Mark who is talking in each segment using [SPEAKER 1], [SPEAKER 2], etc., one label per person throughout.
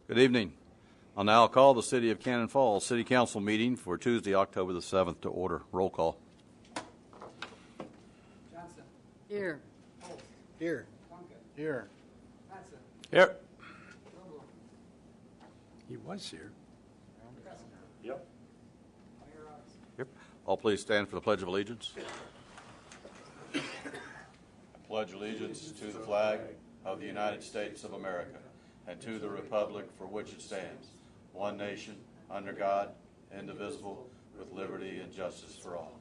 [SPEAKER 1] Good evening. I'll now call the City of Cannon Falls City Council meeting for Tuesday, October the 7th to order. Roll call.
[SPEAKER 2] Johnson.
[SPEAKER 3] Here.
[SPEAKER 2] Holt.
[SPEAKER 4] Here.
[SPEAKER 2] Duncan.
[SPEAKER 4] Here.
[SPEAKER 2] Matson.
[SPEAKER 5] Here.
[SPEAKER 2] Noble.
[SPEAKER 5] He was here.
[SPEAKER 2] Kressner.
[SPEAKER 5] Yep.
[SPEAKER 2] Mayor Robinson.
[SPEAKER 1] Yep. All please stand for the Pledge of Allegiance. I pledge allegiance to the flag of the United States of America and to the republic for which it stands, one nation, under God, indivisible, with liberty and justice for all.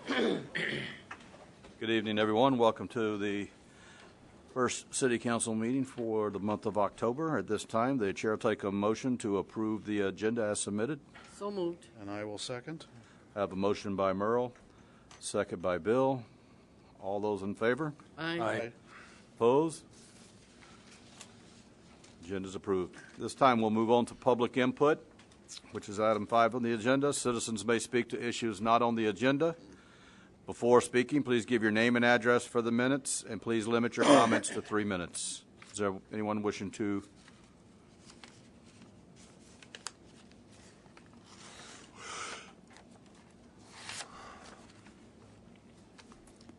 [SPEAKER 1] Good evening, everyone. Welcome to the first City Council meeting for the month of October. At this time, the chair will take a motion to approve the agenda as submitted.
[SPEAKER 3] So moved.
[SPEAKER 4] And I will second.
[SPEAKER 1] I have a motion by Merle, second by Bill. All those in favor?
[SPEAKER 3] Aye.
[SPEAKER 1] Opposed? Agenda is approved. This time we'll move on to public input, which is item 5 on the agenda. Citizens may speak to issues not on the agenda. Before speaking, please give your name and address for the minutes, and please limit your comments to 3 minutes. Is there anyone wishing to?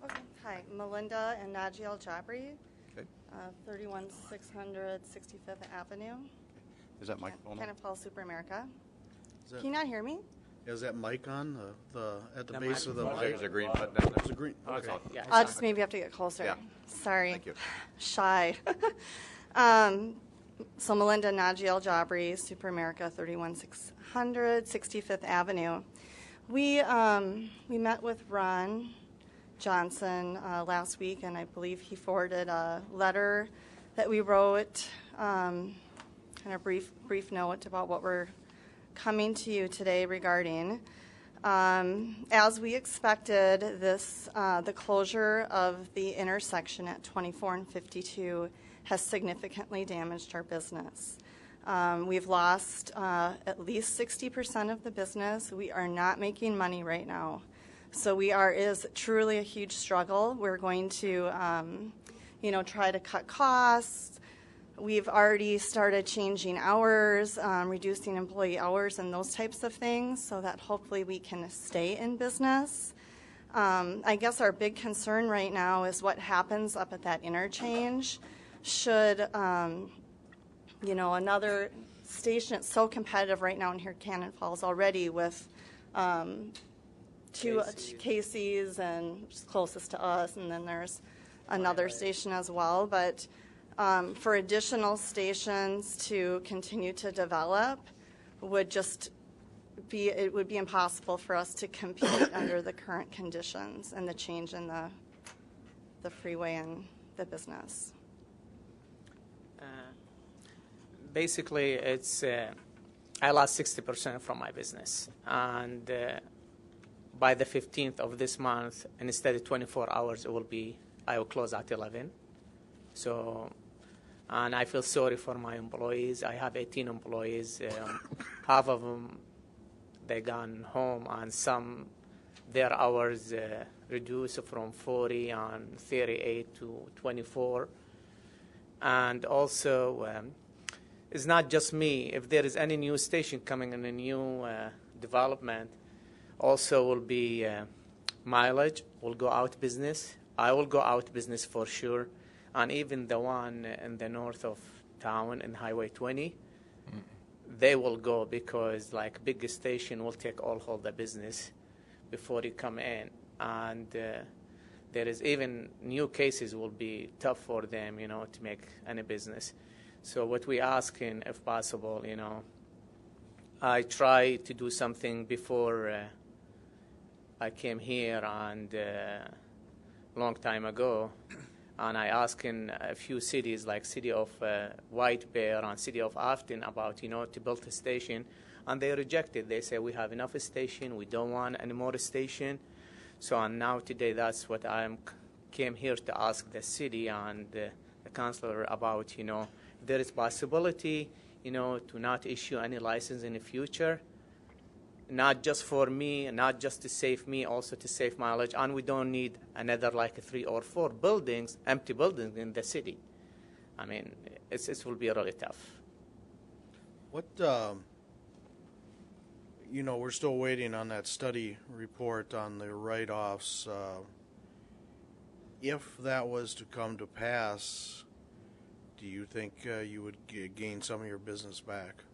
[SPEAKER 6] Okay. Hi, Melinda and Najee Al-Jabri,
[SPEAKER 1] Okay.
[SPEAKER 6] 31600 65th Avenue.
[SPEAKER 1] Is that microphone on?
[SPEAKER 6] Cannon Falls, Super America.
[SPEAKER 4] Is that,
[SPEAKER 6] Can you not hear me?
[SPEAKER 4] is that mic on? At the
[SPEAKER 3] The
[SPEAKER 4] base of the
[SPEAKER 3] microphone.
[SPEAKER 1] There's a
[SPEAKER 4] mic?
[SPEAKER 1] green button down
[SPEAKER 4] There's
[SPEAKER 1] there.
[SPEAKER 4] a green.
[SPEAKER 1] Oh, it's on.
[SPEAKER 3] Yeah,
[SPEAKER 6] I'll just maybe have to get closer.
[SPEAKER 1] Yeah.
[SPEAKER 6] Sorry.
[SPEAKER 1] Thank you.
[SPEAKER 6] Shy. So Melinda Najee Al-Jabri, Super America, 31600 65th Avenue. We met with Ron Johnson last week, and I believe he forwarded a letter that we wrote, kind of brief note about what we're coming to you today regarding. As we expected, the closure of the intersection at 24 and 52 has significantly damaged our business. We've lost at least 60% of the business. We are not making money right now. So is truly a huge struggle. We're going to, try to cut costs. We've already started changing hours, reducing employee hours and those types of things so that hopefully we can stay in business. I guess our big concern right now is what happens up at that interchange. Should, another station, it's so competitive right now in here, Cannon Falls already with two Casey's and which is closest to us, and then there's another station as well. But for additional stations to continue to develop would be impossible for us to compete under the current conditions and the change in the freeway and the business.
[SPEAKER 7] Basically, it's I lost 60% from my business, and by the 15th of this month, instead of 24 hours, I will close at 11. So, and I feel sorry for my employees. I have 18 employees. Half of them they gone home, and some their hours reduced from 40 and 38 to 24, and also. It's not just me. If there is any new station coming in a new development, also will be mileage, will go out business. I will go out business for sure. And even the one in the north of town in Highway 20, they will go because like big station will take all the business before you come in. And there is even new cases will be tough for them, to make any business. So what we asking, if possible, I tried to do something before I came here and long time ago, and I asked in a few cities like city of White Bear and city of Afton about, to build a station, and they rejected. They say we have enough station, we don't want any more station. So and now today that's what I came here to ask the city and the councilor about, there is possibility, to not issue any license in the future, not just for me, not just to save me, also to save mileage. And we don't need another like 3 or 4 buildings, empty buildings in the city. I mean, it will be really tough.
[SPEAKER 4] What, we're still waiting on that study report on the write-offs. If that was to come to pass, do you think you would gain some of your business back?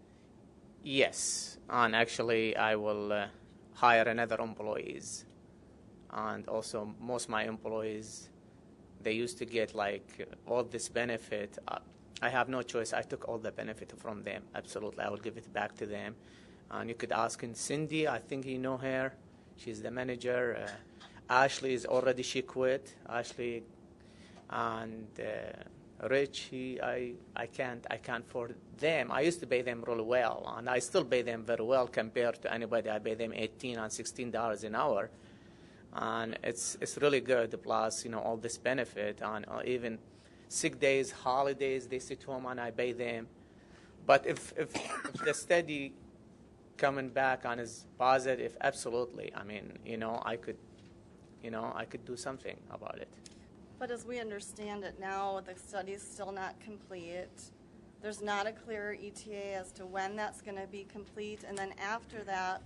[SPEAKER 7] Yes, and actually I will hire another employees. And also most of my employees, they used to get like all this benefit. I have no choice. I took all the benefit from them. Absolutely, I will give it back to them. And you could ask Cindy, I think you know her. She's the manager. Ashley is already, she quit. Ashley and Rich, I can't for them. I used to pay them really well, and I still pay them very well compared to anybody. I pay them $18 and $16 an hour, and it's really good. Plus, all this benefit, and even sick days, holidays, they sit home and I pay them. But if the study coming back on is positive, absolutely. I mean, I could do something about it.
[SPEAKER 6] But as we understand it now, the study's still not complete. There's not a clear ETA as to when that's going to be complete. And then after that,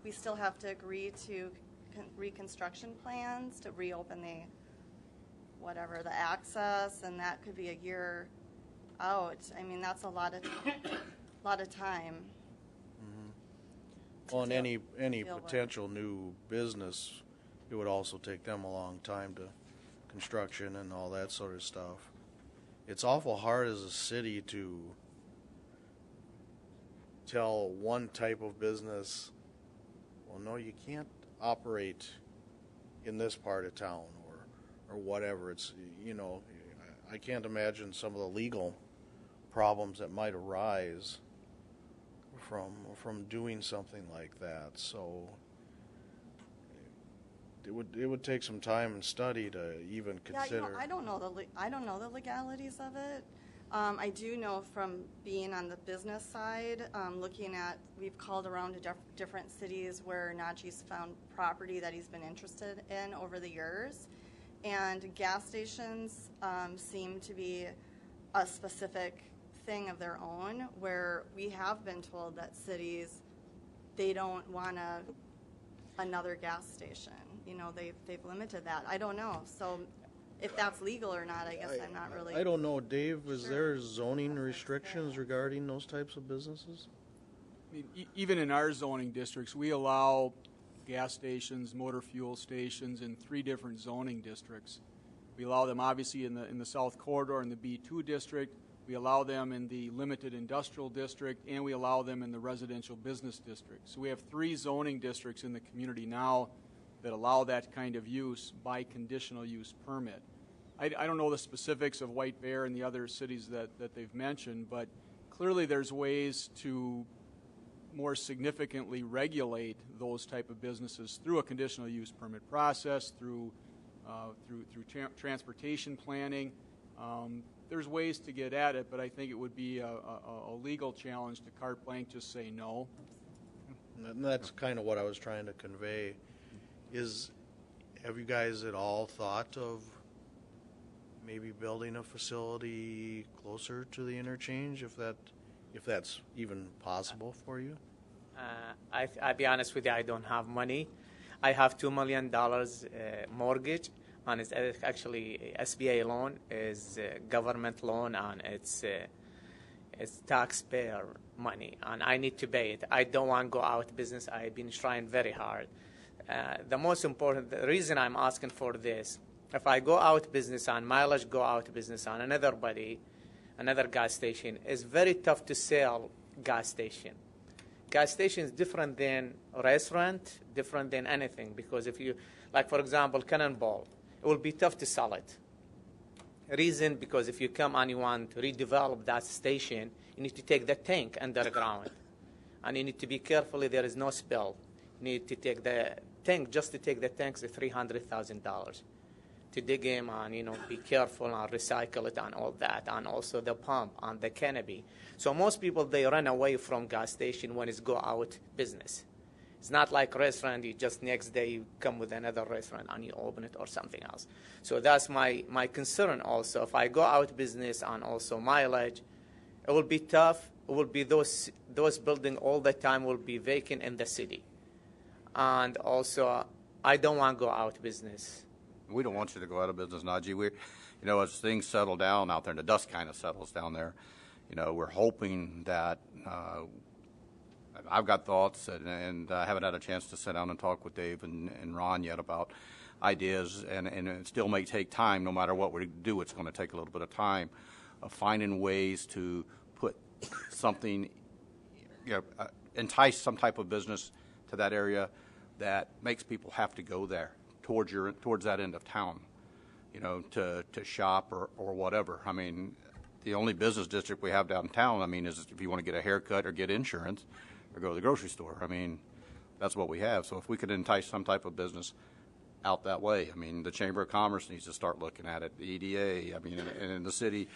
[SPEAKER 6] we still have to agree to reconstruction plans to reopen the access, and that could be a year out. I mean, that's a lot of time.
[SPEAKER 4] Well, and any
[SPEAKER 6] deal with.
[SPEAKER 4] potential new business, it would also take them a long time to construction and all that sort of stuff. It's awful hard as a city to tell one type of business, well, no, you can't operate in this part of town or whatever. It's, I can't imagine some of the legal problems that might arise from doing something like that. So it would take some time and study to even consider.
[SPEAKER 6] Yeah, I don't know the legalities of it. I do know from being on the business side, we've called around to different cities where Najee's found property that he's been interested in over the years, and gas stations seem to be a specific thing of their own, where we have been told that cities, they don't want another gas station. They've limited that. I don't know. So if that's legal or not, I guess I'm not really.
[SPEAKER 4] I don't know, Dave. Is there zoning restrictions regarding those types of businesses?
[SPEAKER 8] I mean, even in our zoning districts, we allow gas stations, motor fuel stations in 3 different zoning districts. We allow them obviously in the South Corridor in the B2 district. We allow them in the limited industrial district, and we allow them in the residential business district. So we have 3 zoning districts in the community now that allow that kind of use by conditional use permit. I don't know the specifics of White Bear and the other cities that they've mentioned, but clearly there's ways to more significantly regulate those type of businesses through a conditional use permit process, through transportation planning. There's ways to get at it, but I think it would be a legal challenge to carte blanche just say no.
[SPEAKER 4] And that's kind of what I was trying to convey. Have you guys at all thought of maybe building a facility closer to the interchange, if that's even possible for you?
[SPEAKER 7] I'll be honest with you, I don't have money. I have $2 million mortgage, and it's actually SBA loan, is government loan, and it's taxpayer money, and I need to pay it. I don't want to go out of business. I've been trying very hard. The most important the reason I'm asking for this, if I go out of business and mileage go out of business on another gas station, it's very tough to sell gas station. Gas station is different than restaurant, different than anything, because if you, like for example, Cannonball, it will be tough to sell it. Reason, because if you come and you want to redevelop that station, you need to take the tank underground. And you need to be careful there is no spill. You need to take the tank, just to take the tanks is $300,000. To dig in and, be careful and recycle it and all that, and also the pump and the canopy. So most people, they run away from gas station when it's go out business. It's not like restaurant, you just next day you come with another restaurant and you open it or something else. So that's my concern also. If I go out business and also mileage, it will be tough. It will be those buildings all the time will be vacant in the city. And also, I don't want to go out of business.
[SPEAKER 1] We don't want you to go out of business, Najee. As things settle down out there and the dust kind of settles down there, we're hoping that I've got thoughts, and I haven't had a chance to sit down and talk with Dave and Ron yet about ideas, and it still may take time. No matter what we do, it's going to take a little bit of time of finding ways to put something, entice some type of business to that area that makes people have to go there towards that end of town, to shop or whatever. I mean, the only business district we have downtown, is if you want to get a haircut or get insurance or go to the grocery store. That's what we have. So if we could entice some type of business out that way, the Chamber of Commerce needs to start looking at it, the EDA, and in the city,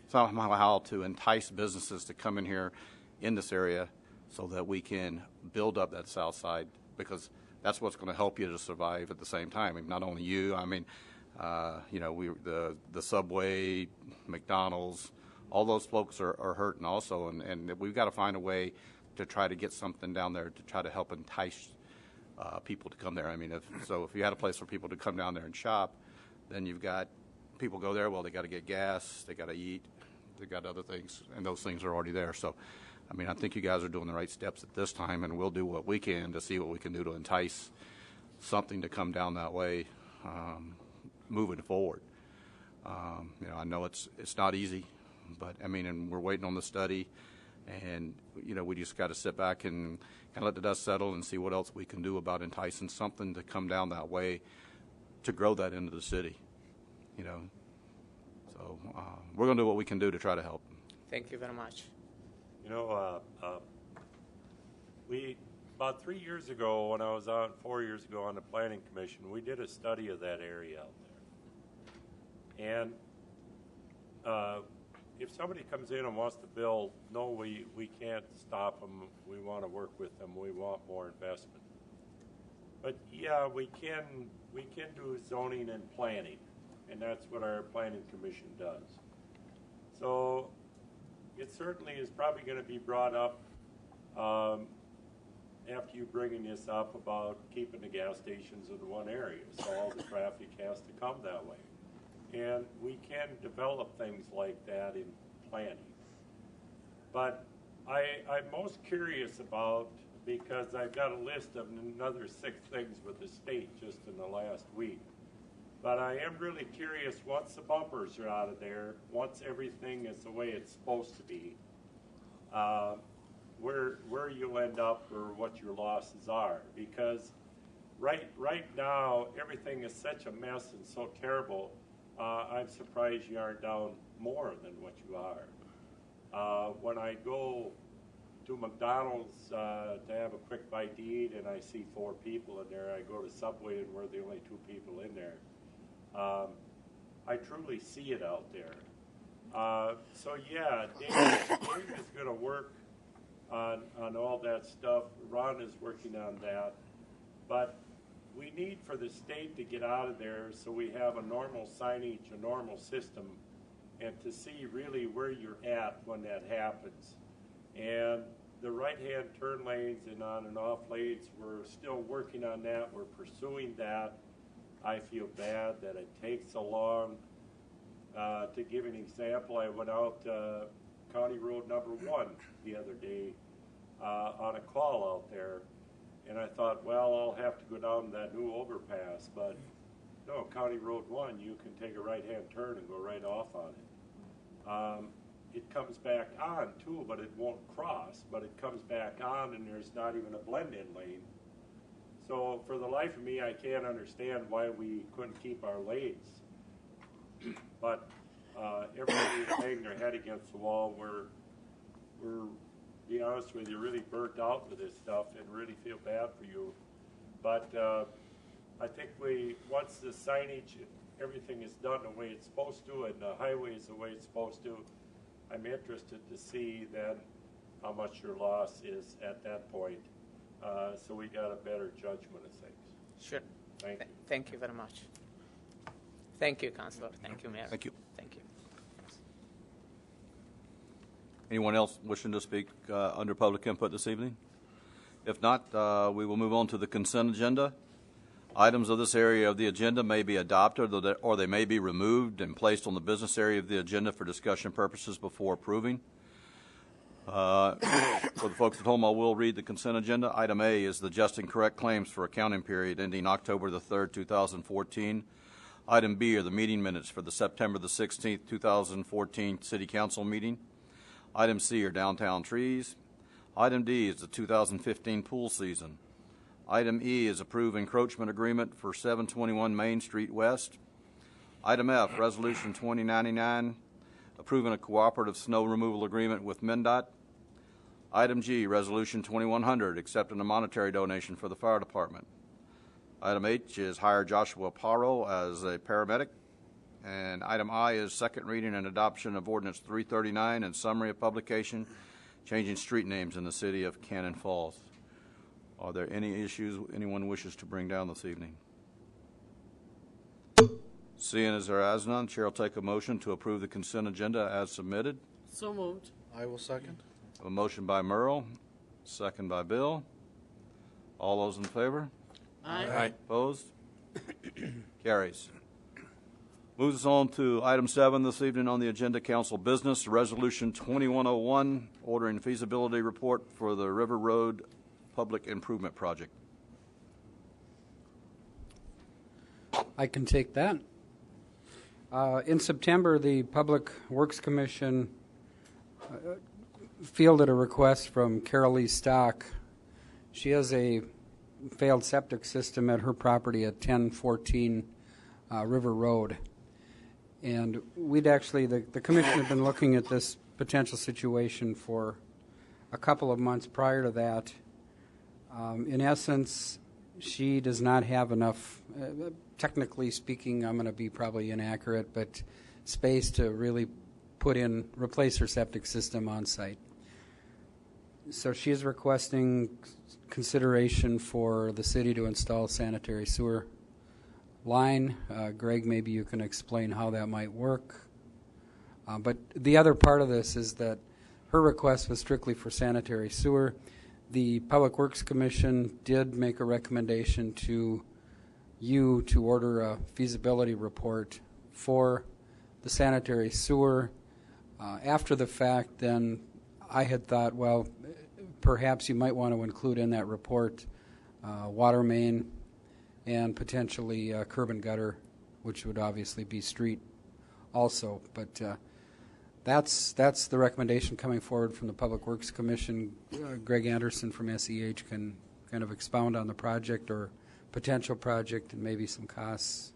[SPEAKER 1] somehow to entice businesses to come in here in this area so that we can build up that south side, because that's what's going to help you to survive at the same time. Not only you, the Subway, McDonald's, all those folks are hurting also, and we've got to find a way to try to get something down there to try to help entice people to come there. If you had a place for people to come down there and shop, then you've got people go there. Well, they got to get gas, they got to eat, they got other things, and those things are already there. So, I think you guys are doing the right steps at this time, and we'll do what we can to see what we can do to entice something to come down that way, moving forward. I know it's not easy, but and we're waiting on the study, and we just got to sit back and kind of let the dust settle and see what else we can do about enticing something to come down that way to grow that into the city. So we're going to do what we can do to try to help.
[SPEAKER 7] Thank you very much.
[SPEAKER 9] We about 3 years ago, when I was on 4 years ago on the Planning Commission, we did a study of that area out there. And if somebody comes in and wants to build, no, we can't stop them. We want to work with them. We want more investment. But yeah, we can do zoning and planning, and that's what our Planning Commission does. So it certainly is probably going to be brought up after you bringing this up about keeping the gas stations in one area, so all the traffic has to come that way. And we can develop things like that in planning. But I'm most curious about, because I've got a list of another 6 things with the state just in the last week. But I am really curious, once the bumpers are out of there, once everything is the way it's supposed to be, where you'll end up or what your losses are. Because right now, everything is such a mess and so terrible, I'm surprised you aren't down more than what you are. When I go to McDonald's to have a quick bite to eat and I see 4 people in there, I go to Subway and we're the only 2 people in there. I truly see it out there. So yeah, Dave is going to work on all that stuff. Ron is working on that. But we need for the state to get out of there so we have a normal signage, a normal system, and to see really where you're at when that happens. And the right-hand turn lanes and on and off lanes, we're still working on that. We're pursuing that. I feel bad that it takes so long. To give an example, I went out County Road number 1 the other day on a call out there, and I thought, well, I'll have to go down that new overpass, but no, County Road 1, you can take a right-hand turn and go right off on it. It comes back on too, but it won't cross, but it comes back on and there's not even a blend-in lane. So for the life of me, I can't understand why we couldn't keep our lanes. But everybody is banging their head against the wall. We're, to be honest with you, really burnt out with this stuff and really feel bad for you. But I think once the signage, everything is done the way it's supposed to, and the highway is the way it's supposed to, I'm interested to see then how much your loss is at that point. So we got a better judgment of things.
[SPEAKER 7] Sure.
[SPEAKER 9] Thank you.
[SPEAKER 7] Thank you very much. Thank you, Councilor. Thank you, Mayor.
[SPEAKER 1] Thank you.
[SPEAKER 7] Thank you.
[SPEAKER 1] Anyone else wishing to speak under public input this evening? If not, we will move on to the consent agenda. Items of this area of the agenda may be adopted or they may be removed and placed on the business area of the agenda for discussion purposes before approving. For the folks at home, I will read the consent agenda. Item A is the just and correct claims for accounting period ending October the 3rd, 2014. Item B are the meeting minutes for the September the 16th, 2014 City Council meeting. Item C are downtown trees. Item D is the 2015 pool season. Item E is approve encroachment agreement for 721 Main Street West. Item F, Resolution 2099, approving a cooperative snow removal agreement with MnDOT. Item G, Resolution 2100, accepting a monetary donation for the fire department. Item H is hire Joshua Paro as a paramedic. And item I is second reading and adoption of Ordinance 339 and summary of publication, changing street names in the city of Cannon Falls. Are there any issues anyone wishes to bring down this evening? Seeing as there is none, Chair will take a motion to approve the consent agenda as submitted.
[SPEAKER 3] So moved.
[SPEAKER 4] I will second.
[SPEAKER 1] A motion by Merle, second by Bill. All those in favor?
[SPEAKER 3] Aye.
[SPEAKER 1] Opposed? Carries. Moves us on to item 7 this evening on the agenda, council business, Resolution 2101, ordering feasibility report for the River Road Public Improvement Project.
[SPEAKER 5] I can take that. In September, the Public Works Commission fielded a request from Carol Lee Stock. She has a failed septic system at her property at 1014 River Road. And we'd actually, the commission had been looking at this potential situation for a couple of months prior to that. In essence, she does not have enough, technically speaking, I'm going to be probably inaccurate, but space to really replace her septic system on site. So she is requesting consideration for the city to install sanitary sewer line. Greg, maybe you can explain how that might work. But the other part of this is that her request was strictly for sanitary sewer. The Public Works Commission did make a recommendation to you to order a feasibility report for the sanitary sewer. After the fact, then I had thought, well, perhaps you might want to include in that report water main and potentially curb and gutter, which would obviously be street also. But that's the recommendation coming forward from the Public Works Commission. Greg Anderson from SEH can kind of expound on the project or potential project and maybe some costs,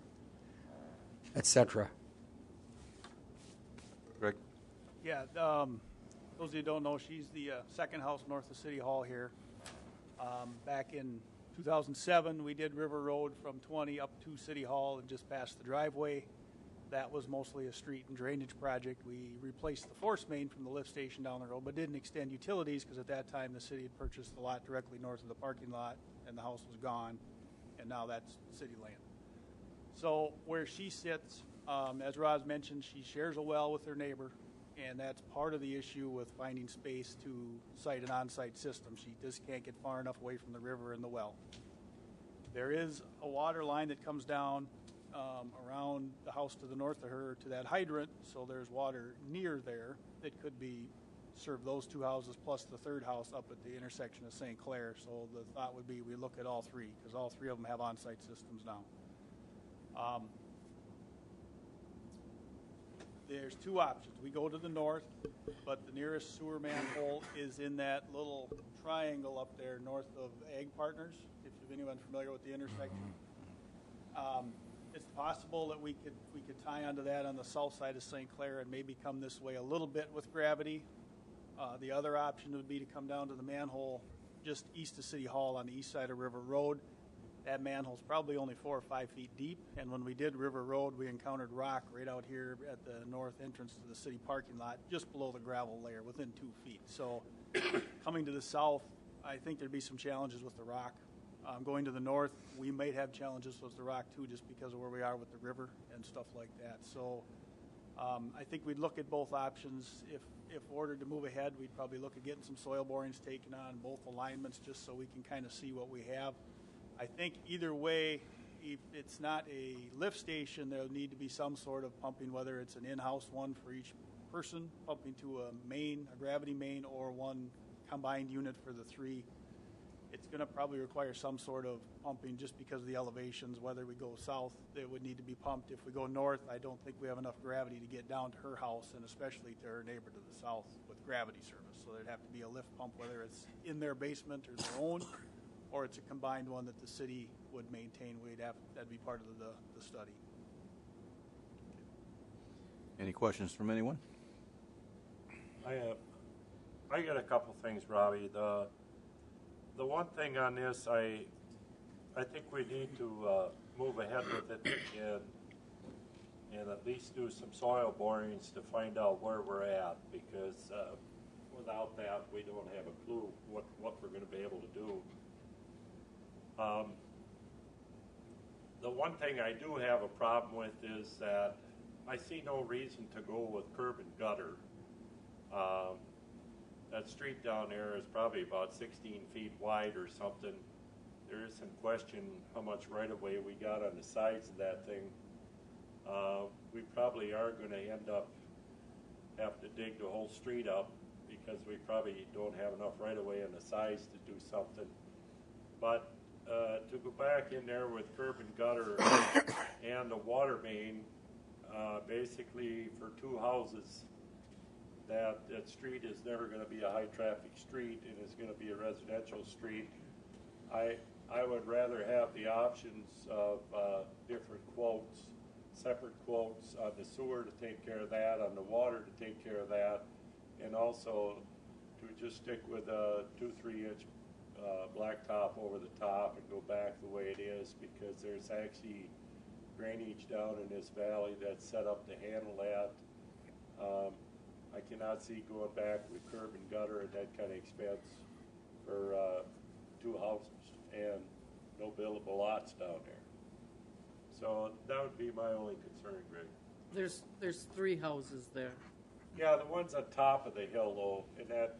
[SPEAKER 5] etc.
[SPEAKER 1] Greg?
[SPEAKER 8] Yeah, those of you who don't know, she's the second house north of City Hall here. Back in 2007, we did River Road from 20 up to City Hall and just past the driveway. That was mostly a street and drainage project. We replaced the force main from the lift station down the road, but didn't extend utilities because at that time the city had purchased the lot directly north of the parking lot and the house was gone, and now that's city land. So where she sits, as Roz mentioned, she shares a well with her neighbor, and that's part of the issue with finding space to site an on-site system. She just can't get far enough away from the river and the well. There is a water line that comes down around the house to the north of her to that hydrant, so there's water near there that could be serve those two houses plus the third house up at the intersection of St. Clair. So the thought would be we look at all three because all three of them have on-site systems now. There's two options. We go to the north, but the nearest sewer manhole is in that little triangle up there north of Ag Partners, if anyone's familiar with the intersection. It's possible that we could tie onto that on the south side of St. Clair and maybe come this way a little bit with gravity. The other option would be to come down to the manhole just east of City Hall on the east side of River Road. That manhole's probably only 4 or 5 feet deep, and when we did River Road, we encountered rock right out here at the north entrance to the city parking lot, just below the gravel layer, within 2 feet. So coming to the south, I think there'd be some challenges with the rock. Going to the north, we may have challenges with the rock too, just because of where we are with the river and stuff like that. So
[SPEAKER 10] I think we'd look at both options. If ordered to move ahead, we'd probably look at getting some soil borings taken on both alignments just so we can kind of see what we have. I think either way, if it's not a lift station, there'll need to be some sort of pumping, whether it's an in-house one for each person, pumping to a gravity main, or one combined unit for the three. It's going to probably require some sort of pumping just because of the elevations. Whether we go south, it would need to be pumped. If we go north, I don't think we have enough gravity to get down to her house, and especially to her neighbor to the south with gravity service. So there'd have to be a lift pump, whether it's in their basement or their own, or it's a combined one that the city would maintain. That'd be part of the study.
[SPEAKER 1] Any questions from anyone?
[SPEAKER 9] I got a couple things, Robbie. The one thing on this, I think we need to move ahead with it and at least do some soil borings to find out where we're at, because without that, we don't have a clue what we're going to be able to do. The one thing I do have a problem with is that I see no reason to go with curb and gutter. That street down there is probably about 16 feet wide or something. There is some question how much right-of-way we got on the sides of that thing. We probably are going to end up having to dig the whole street up because we probably don't have enough right-of-way on the sides to do something. But to go back in there with curb and gutter and the water main, basically for two houses, that street is never going to be a high traffic street and is going to be a residential street. I would rather have the options of different quotes, separate quotes on the sewer to take care of that, on the water to take care of that, and also to just stick with a 2-3 inch blacktop over the top and go back the way it is, because there's actually drainage down in this valley that's set up to handle that. I cannot see going back with curb and gutter at that kind of expense for two houses and no buildable lots down there. So that would be my only concern, Greg.
[SPEAKER 3] There's 3 houses there.
[SPEAKER 9] Yeah, the ones on top of the hill though, and that,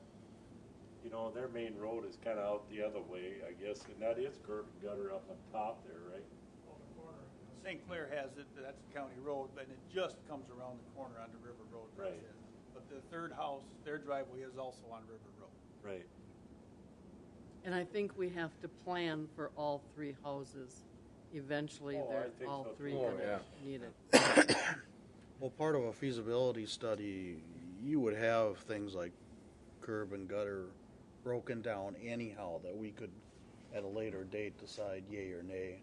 [SPEAKER 9] you know, their main road is kind of out the other way, I guess, and that is curb and gutter up on top there, right?
[SPEAKER 10] Well, the corner, St. Clair has it, that's a county road, but it just comes around the corner onto River Road.
[SPEAKER 9] Right.
[SPEAKER 10] But the third house, their driveway is also on River Road.
[SPEAKER 9] Right.
[SPEAKER 3] And I think we have to plan for all 3 houses. Eventually,
[SPEAKER 9] Oh, I
[SPEAKER 3] they're
[SPEAKER 9] think
[SPEAKER 3] all
[SPEAKER 9] so,
[SPEAKER 3] 3
[SPEAKER 9] too.
[SPEAKER 3] going
[SPEAKER 9] Oh,
[SPEAKER 3] to need it.
[SPEAKER 4] Well, part of a feasibility study, you would have things like curb and gutter broken down anyhow that we could, at a later date, decide yay or nay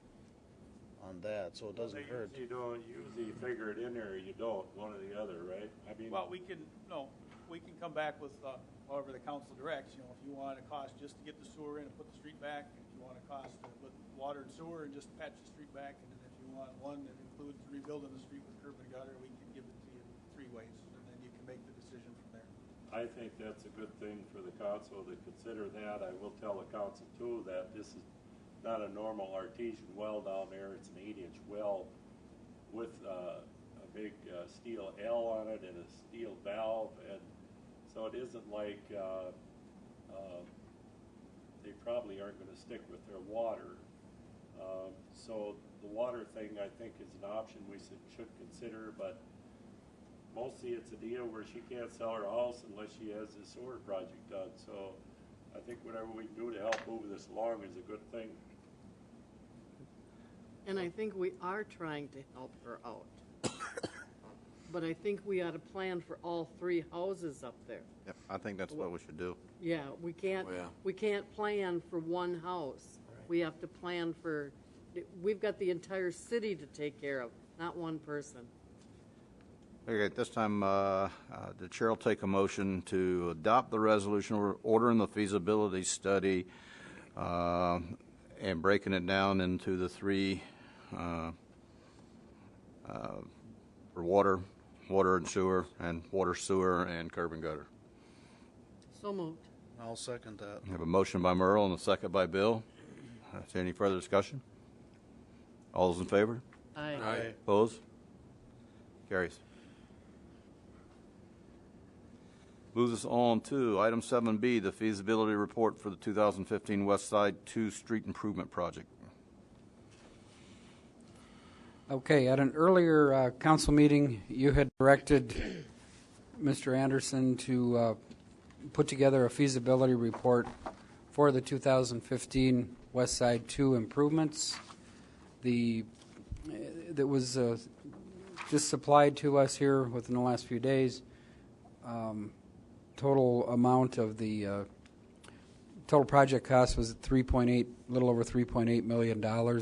[SPEAKER 4] on that. So it doesn't hurt.
[SPEAKER 9] You don't usually figure it in there, or you don't, one or the other, right? I mean,
[SPEAKER 10] Well, we can come back with however the council directs. You know, if you want a cost just to get the sewer in and put the street back, if you want a cost to put water and sewer and just patch the street back, and then if you want one that includes rebuilding the street with curb and gutter, we can give it to you 3 ways, and then you can make the decision from there.
[SPEAKER 9] I think that's a good thing for the council to consider that. I will tell the council too that this is not a normal artesian well down there. It's an 8-inch well with a big steel L on it and a steel valve, and so it isn't like they probably aren't going to stick with their water. So the water thing, I think, is an option we should consider, but mostly it's a deal where she can't sell her house unless she has this sewer project done. So I think whatever we can do to help move this along is a good thing.
[SPEAKER 3] And I think we are trying to help her out. But I think we ought to plan for all 3 houses up there.
[SPEAKER 1] Yep, I think that's what we should do.
[SPEAKER 3] Yeah, we can't plan for one house. We have to plan for, we've got the entire city to take care of, not one person.
[SPEAKER 1] Okay, at this time, the chair will take a motion to adopt the resolution ordering the feasibility study and breaking it down into the 3 for water and sewer, and water, sewer, and curb and gutter.
[SPEAKER 3] So moved.
[SPEAKER 4] I'll second that.
[SPEAKER 1] We have a motion by Merle and a second by Bill. Is there any further discussion? All those in favor?
[SPEAKER 3] Aye.
[SPEAKER 4] Aye.
[SPEAKER 1] Opposed? Carries. Moves us on to item 7B, the feasibility report for the 2015 West Side 2 Street Improvement Project.
[SPEAKER 5] Okay, at an earlier council meeting, you had directed Mr. Anderson to put together a feasibility report for the 2015 West Side 2 improvements. That was just supplied to us here within the last few days. Total amount of the total project cost was little over $3.8 million.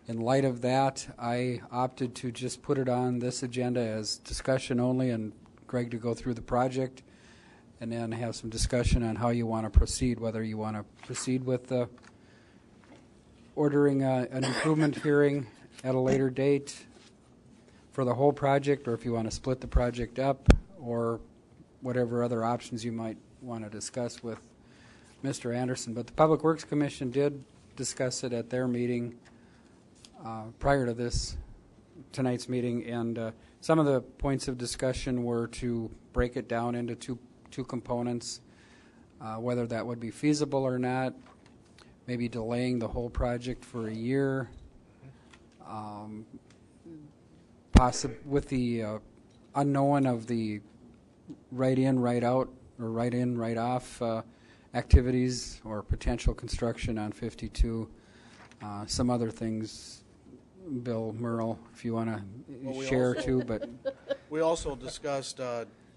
[SPEAKER 5] In light of that, I opted to just put it on this agenda as discussion only, and Greg to go through the project, and then have some discussion on how you want to proceed, whether you want to proceed with ordering an improvement hearing at a later date for the whole project, or if you want to split the project up, or whatever other options you might want to discuss with Mr. Anderson. But the Public Works Commission did discuss it at their meeting prior to tonight's meeting, and some of the points of discussion were to break it down into two components, whether that would be feasible or not, maybe delaying the whole project for a year, with the unknown of the right in, right out, or right in, right off activities or potential construction on 52. Some other things, Bill Merle, if you want to share too. But
[SPEAKER 4] we also discussed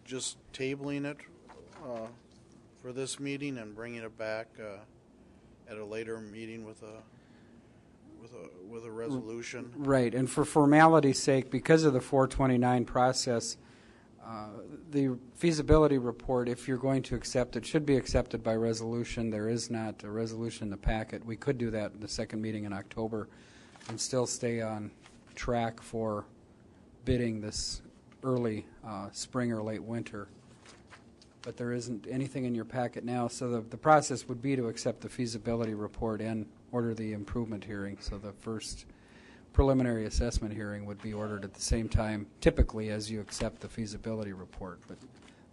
[SPEAKER 4] just tabling it for this meeting and bringing it back at a later meeting with a resolution.
[SPEAKER 5] Right, and for formality's sake, because of the 429 process, the feasibility report, if you're going to accept it, should be accepted by resolution. There is not a resolution in the packet. We could do that in the second meeting in October and still stay on track for bidding this early spring or late winter. But there isn't anything in your packet now, so the process would be to accept the feasibility report and order the improvement hearing. So the first preliminary assessment hearing would be ordered at the same time, typically, as you accept the feasibility report. But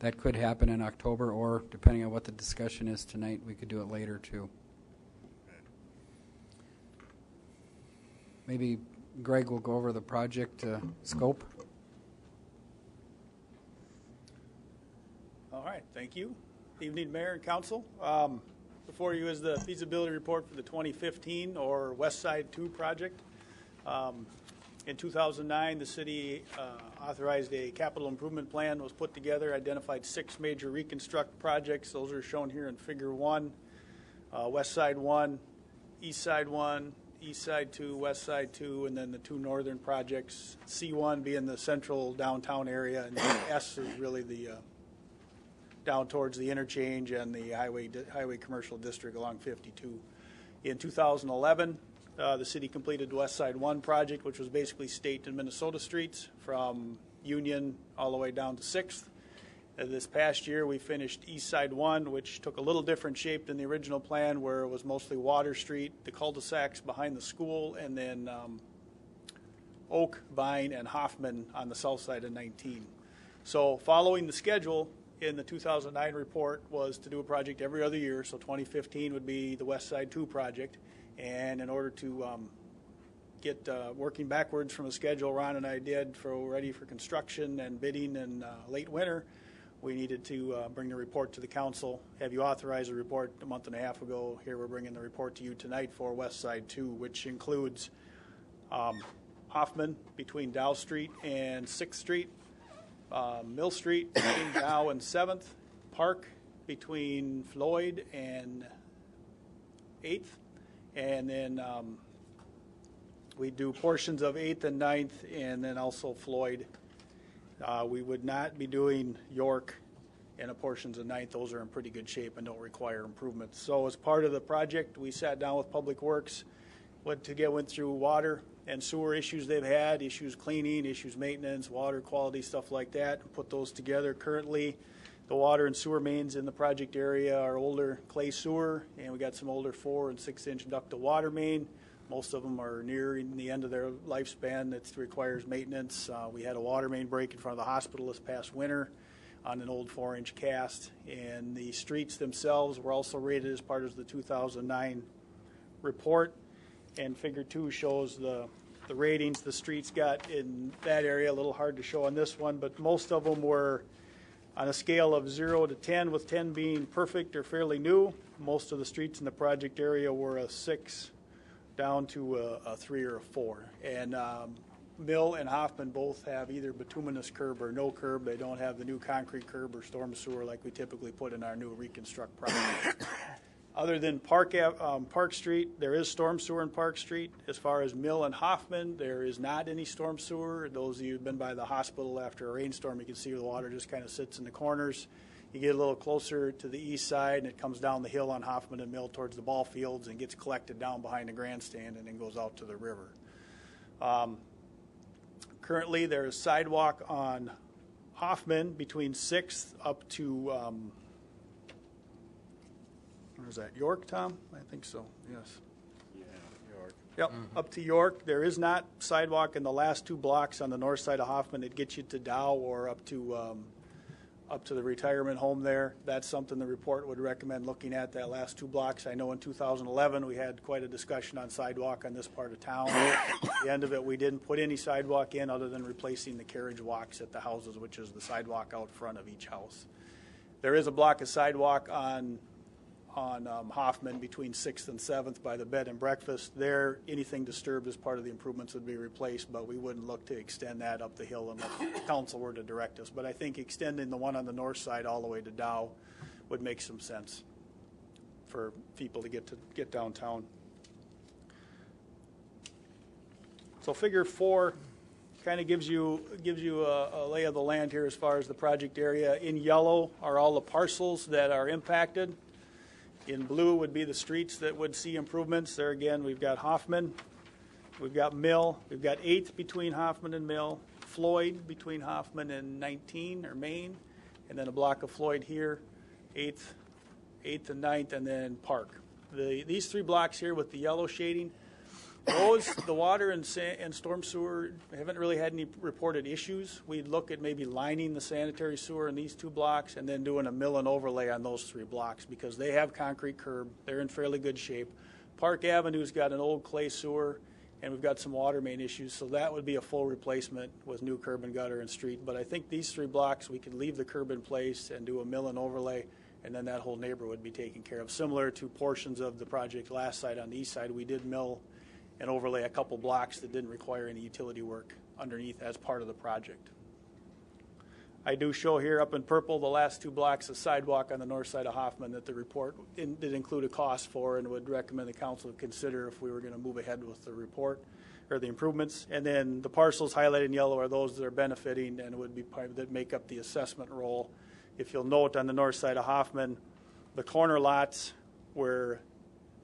[SPEAKER 5] that could happen in October, or depending on what the discussion is tonight, we could do it later too. Maybe Greg will go over the project scope.
[SPEAKER 10] All right, thank you. Evening, Mayor and Council. Before you is the feasibility report for the 2015 or West Side 2 project. In 2009, the city authorized a capital improvement plan, was put together, identified 6 major reconstruct projects. Those are shown here in Figure 1. West Side 1, East Side 1, East Side 2, West Side 2, and then the 2 northern projects. C1 being the central downtown area, and S is really the down towards the interchange and the highway commercial district along 52. In 2011, the city completed the West Side 1 project, which was basically state and Minnesota streets from Union all the way down to 6th. This past year, we finished East Side 1, which took a little different shape than the original plan, where it was mostly Water Street, the cul-de-sacs behind the school, and then Oak, Vine, and Hoffman on the south side of 19. So following the schedule in the 2009 report was to do a project every other year, so 2015 would be the West Side 2 project. And in order to get working backwards from a schedule Ron and I did for ready for construction and bidding in late winter, we needed to bring the report to the council. Have you authorized a report a month and a half ago? Here we're bringing the report to you tonight for West Side 2, which includes Hoffman between Dow Street and 6th Street, Mill Street between Dow and 7th, Park between Floyd and 8th, and then we do portions of 8th and 9th, and then also Floyd. We would not be doing York and portions of 9th. Those are in pretty good shape and don't require improvements. So as part of the project, we sat down with Public Works, went through water and sewer issues they've had, issues cleaning, issues maintenance, water quality, stuff like that, and put those together. Currently, the water and sewer mains in the project area are older clay sewer, and we got some older 4- and 6-inch ductile water main. Most of them are nearing the end of their lifespan. That requires maintenance. We had a water main break in front of the hospital this past winter. on an old 4-inch cast. And the streets themselves were also rated as part of the 2009 report. And Figure 2 shows the ratings the streets got in that area. A little hard to show on this one, but most of them were on a scale of 0 to 10, with 10 being perfect or fairly new. Most of the streets in the project area were a 6 down to a 3 or a 4. And Mill and Hoffman both have either bituminous curb or no curb. They don't have the new concrete curb or storm sewer like we typically put in our new reconstruct projects. Other than Park Street, there is storm sewer in Park Street. As far as Mill and Hoffman, there is not any storm sewer. Those of you who've been by the hospital after a rainstorm, you can see the water just kind of sits in the corners. You get a little closer to the east side, and it comes down the hill on Hoffman and Mill towards the ball fields and gets collected down behind the grandstand and then goes out to the river. Currently, there is sidewalk on Hoffman between 6th up to where's that, York, Tom? I think so, yes.
[SPEAKER 1] Yeah, York.
[SPEAKER 10] Yep, up to York. There is not sidewalk in the last 2 blocks on the north side of Hoffman. It gets you to Dow or up to the retirement home there. That's something the report would recommend looking at, that last 2 blocks. I know in 2011 we had quite a discussion on sidewalk on this part of town. At the end of it, we didn't put any sidewalk in other than replacing the carriage walks at the houses, which is the sidewalk out front of each house. There is a block of sidewalk on Hoffman between 6th and 7th by the bed and breakfast. There, anything disturbed as part of the improvements would be replaced, but we wouldn't look to extend that up the hill unless the council were to direct us. But I think extending the one on the north side all the way to Dow would make some sense for people to get downtown. So Figure 4 kind of gives you a lay of the land here as far as the project area. In yellow are all the parcels that are impacted. In blue would be the streets that would see improvements. There again, we've got Hoffman, we've got Mill, we've got 8th between Hoffman and Mill, Floyd between Hoffman and 19 or Main, and then a block of Floyd here, 8th and 9th, and then Park. These 3 blocks here with the yellow shading, the water and storm sewer haven't really had any reported issues. We'd look at maybe lining the sanitary sewer in these 2 blocks and then doing a mill and overlay on those 3 blocks because they have concrete curb. They're in fairly good shape. Park Avenue's got an old clay sewer, and we've got some water main issues, so that would be a full replacement with new curb and gutter and street. But I think these 3 blocks, we could leave the curb in place and do a mill and overlay, and then that whole neighborhood would be taken care of. Similar to portions of the project last side on the east side, we did mill and overlay a couple blocks that didn't require any utility work underneath as part of the project. I do show here up in purple the last 2 blocks of sidewalk on the north side of Hoffman that the report did include a cost for and would recommend the council consider if we were going to move ahead with the report or the improvements. And then the parcels highlighted in yellow are those that are benefiting and would be part that make up the assessment roll. If you'll note on the north side of Hoffman, the corner lots where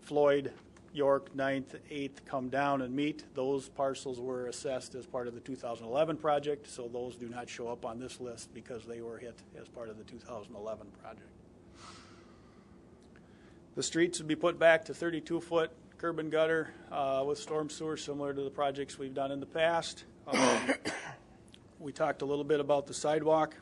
[SPEAKER 10] Floyd, York, 9th, 8th come down and meet. Those parcels were assessed as part of the 2011 project, so those do not show up on this list because they were hit as part of the 2011 project. The streets would be put back to 32-foot curb and gutter with storm sewer, similar to the projects we've done in the past. We talked a little bit about the sidewalk.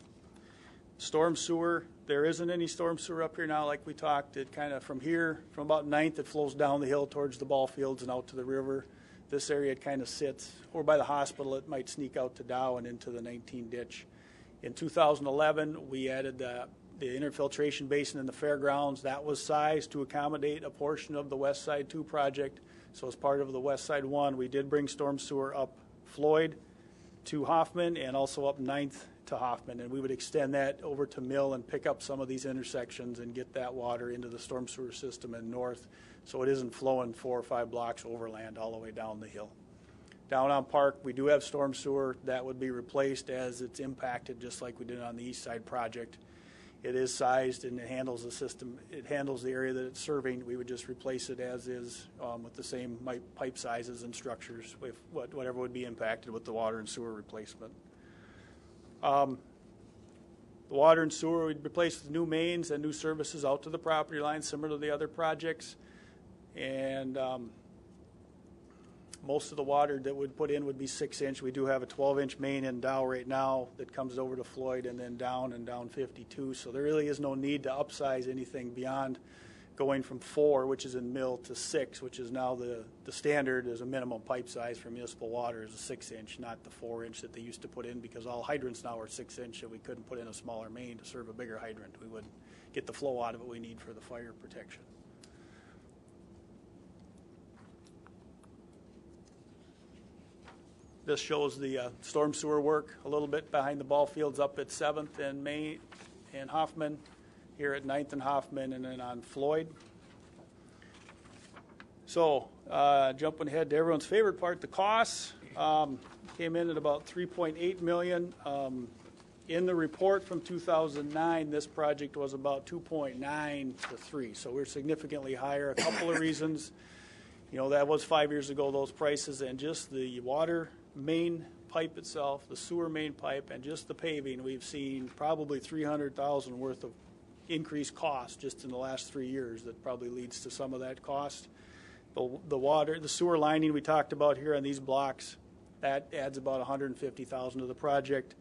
[SPEAKER 10] Storm sewer, there isn't any storm sewer up here now like we talked. It kind of from here, from about 9th, it flows down the hill towards the ball fields and out to the river. This area it kind of sits, or by the hospital it might sneak out to Dow and into the 19 ditch. In 2011, we added the infiltration basin in the fairgrounds. That was sized to accommodate a portion of the West Side 2 project. So as part of the West Side 1, we did bring storm sewer up Floyd to Hoffman and also up 9th to Hoffman, and we would extend that over to Mill and pick up some of these intersections and get that water into the storm sewer system and north so it isn't flowing 4 or 5 blocks overland all the way down the hill. Down on Park, we do have storm sewer. That would be replaced as it's impacted just like we did on the east side project. It is sized and it handles the system. It handles the area that it's serving. We would just replace it as is with the same pipe sizes and structures with whatever would be impacted with the water and sewer replacement. The water and sewer we'd replace with new mains and new services out to the property line, similar to the other projects. And Most of the water that would put in would be 6-inch. We do have a 12-inch main in Dow right now that comes over to Floyd and then down 52. So there really is no need to upsize anything beyond going from 4, which is in mill, to 6, which is now the standard as a minimum pipe size for municipal water is a 6-inch, not the 4-inch that they used to put in, because all hydrants now are 6-inch, and we couldn't put in a smaller main to serve a bigger hydrant. We wouldn't get the flow out of it we need for the fire protection. This shows the storm sewer work a little bit behind the ball fields up at 7th and Main and Hoffman, here at 9th and Hoffman, and then on Floyd. So jumping ahead to everyone's favorite part, the costs came in at about $3.8 million. In the report from 2009, this project was about 2.9 to 3, so we're significantly higher. A couple of reasons. You know, that was 5 years ago, those prices, and just the water main pipe itself, the sewer main pipe, and just the paving, we've seen probably $300,000 worth of increased cost just in the last 3 years. That probably leads to some of that cost. The sewer lining we talked about here on these blocks, that adds about $150,000 to the project.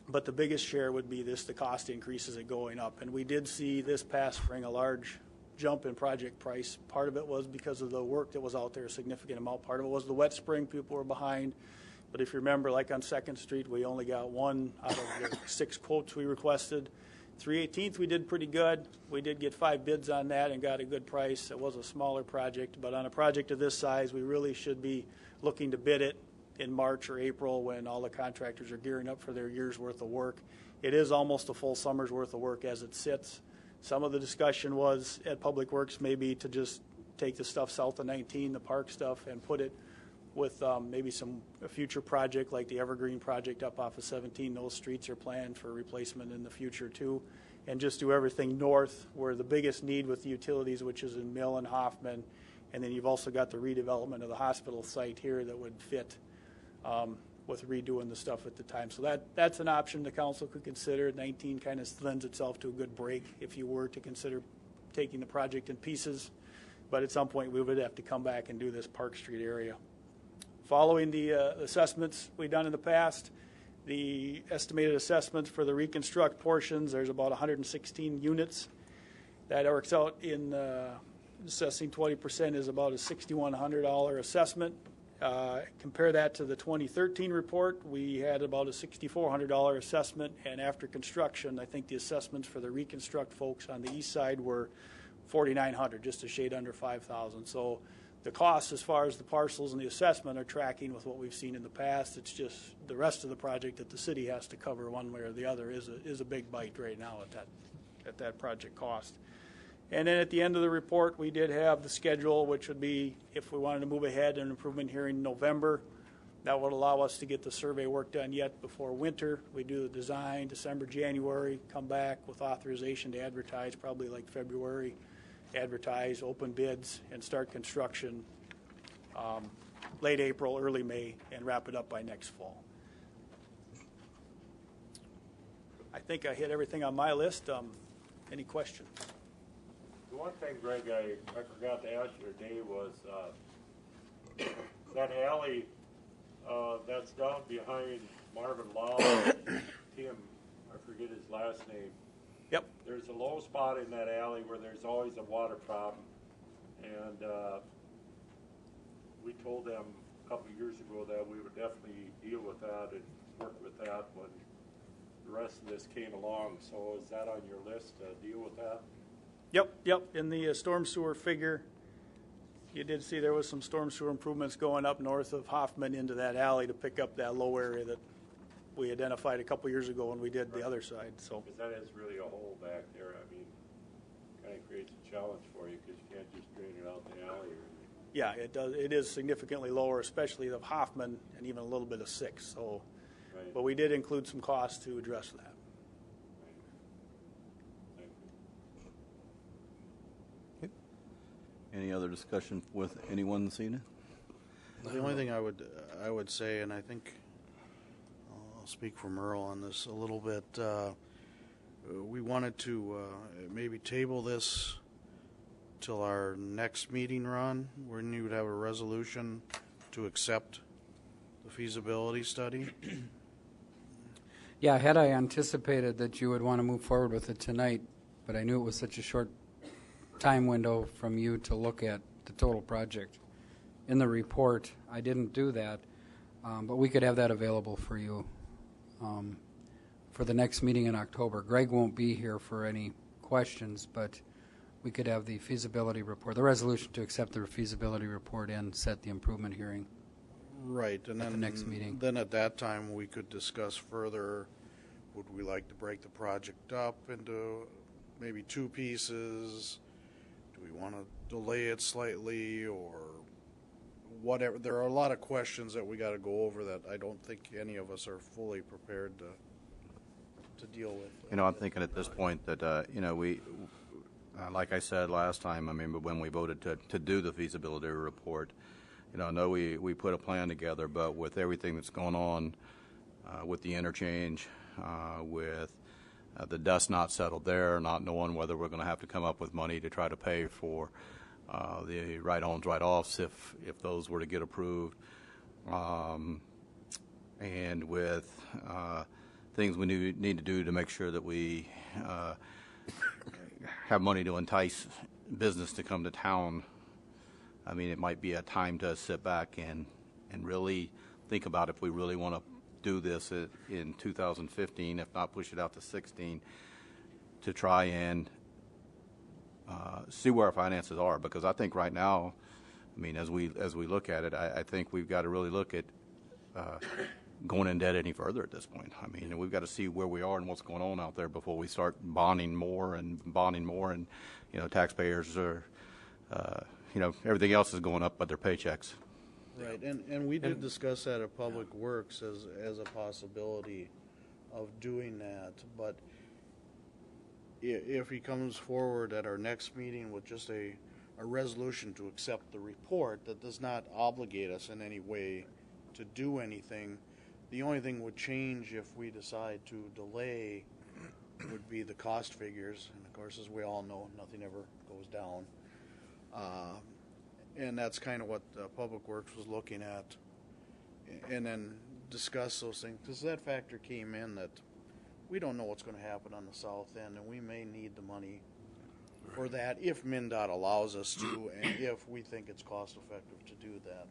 [SPEAKER 10] But the biggest share would be the cost increases are going up. And we did see this past spring a large jump in project price. Part of it was because of the work that was out there, a significant amount. Part of it was the wet spring, people were behind. But if you remember, like on 2nd Street, we only got 1 out of the 6 quotes we requested. 318th, we did pretty good. We did get 5 bids on that and got a good price. It was a smaller project, but on a project of this size, we really should be looking to bid it in March or April when all the contractors are gearing up for their year's worth of work. It is almost a full summer's worth of work as it sits. Some of the discussion was at Public Works maybe to just take the stuff south of 19, the park stuff, and put it with maybe a future project like the Evergreen project up off of 17. Those streets are planned for replacement in the future too. And just do everything north where the biggest need with the utilities, which is in Mill and Hoffman. And then you've also got the redevelopment of the hospital site here that would fit with redoing the stuff at the time. So that's an option the council could consider. 19 kind of lends itself to a good break if you were to consider taking the project in pieces. But at some point we would have to come back and do this Park Street area. Following the assessments we've done in the past, the estimated assessments for the reconstruct portions, there's about 116 units. That works out in assessing 20% is about a $6,100 assessment. Compare that to the 2013 report, we had about a $6,400 assessment, and after construction, I think the assessments for the reconstruct folks on the east side were $4,900, just a shade under $5,000. So the costs as far as the parcels and the assessment are tracking with what we've seen in the past. It's just the rest of the project that the city has to cover one way or the other is a big bite right now at that project cost. And then at the end of the report, we did have the schedule, which would be if we wanted to move ahead an improvement hearing in November. That would allow us to get the survey work done yet before winter. We do the design December, January, come back with authorization to advertise probably like February, advertise, open bids, and start construction late April, early May, and wrap it up by next fall. I think I hit everything on my list. Any questions?
[SPEAKER 9] The one thing, Greg, I forgot to ask you today was that alley that's down behind Marvin Law, Tim, I forget his last name.
[SPEAKER 10] Yep.
[SPEAKER 9] There's a low spot in that alley where there's always a water problem, and we told them a couple of years ago that we would definitely deal with that and work with that when the rest of this came along. So is that on your list to deal with that?
[SPEAKER 10] Yep. In the storm sewer figure, you did see there was some storm sewer improvements going up north of Hoffman into that alley to pick up that low area that we identified a couple years ago when we did the other side. So
[SPEAKER 9] because that is really a hole back there. I mean, kind of creates a challenge for you because you can't just drain it out the alley.
[SPEAKER 10] Yeah, it does. It is significantly lower, especially of Hoffman and even a little bit of 6. So,
[SPEAKER 9] right.
[SPEAKER 10] But we did include some costs to address that.
[SPEAKER 1] Any other discussion with anyone this evening?
[SPEAKER 4] The only thing I would say, and I think I'll speak for Merle on this a little bit, we wanted to maybe table this till our next meeting, Ron, when you would have a resolution to accept the feasibility study?
[SPEAKER 5] Yeah, had I anticipated that you would want to move forward with it tonight, but I knew it was such a short time window from you to look at the total project in the report, I didn't do that. But we could have that available for you for the next meeting in October. Greg won't be here for any questions, but we could have the feasibility report, the resolution to accept the feasibility report and set the improvement hearing.
[SPEAKER 4] Right, and
[SPEAKER 5] At
[SPEAKER 4] then
[SPEAKER 5] the next meeting.
[SPEAKER 4] Then at that time, we could discuss further, would we like to break the project up into maybe two pieces? Do we want to delay it slightly or whatever? There are a lot of questions that we got to go over that I don't think any of us are fully prepared to deal with.
[SPEAKER 1] You know, I'm thinking at this point that, you know, we, like I said last time, I mean, when we voted to do the feasibility report, you know, I know we put a plan together, but with everything that's going on with the interchange, with the dust not settled there, not knowing whether we're going to have to come up with money to try to pay for the right-ons, right-offs if those were to get approved, and with things we need to do to make sure that we have money to entice business to come to town. I mean, it might be a time to sit back and really think about if we really want to do this in 2015, if not push it out to 16, to try and see where our finances are. Because I think right now, I mean, as we look at it, I think we've got to really look at going in debt any further at this point. I mean, we've got to see where we are and what's going on out there before we start bonding more, and you know, taxpayers are. You know, everything else is going up but their paychecks.
[SPEAKER 4] Right, and we did discuss that at Public Works as a possibility of doing that, but if he comes forward at our next meeting with just a resolution to accept the report that does not obligate us in any way to do anything, the only thing would change if we decide to delay would be the cost figures, and of course, as we all know, nothing ever goes down. And that's kind of what Public Works was looking at, and then discuss those things, because that factor came in that we don't know what's going to happen on the south end, and we may need the money for that if MnDOT allows us to, and if we think it's cost effective to do that.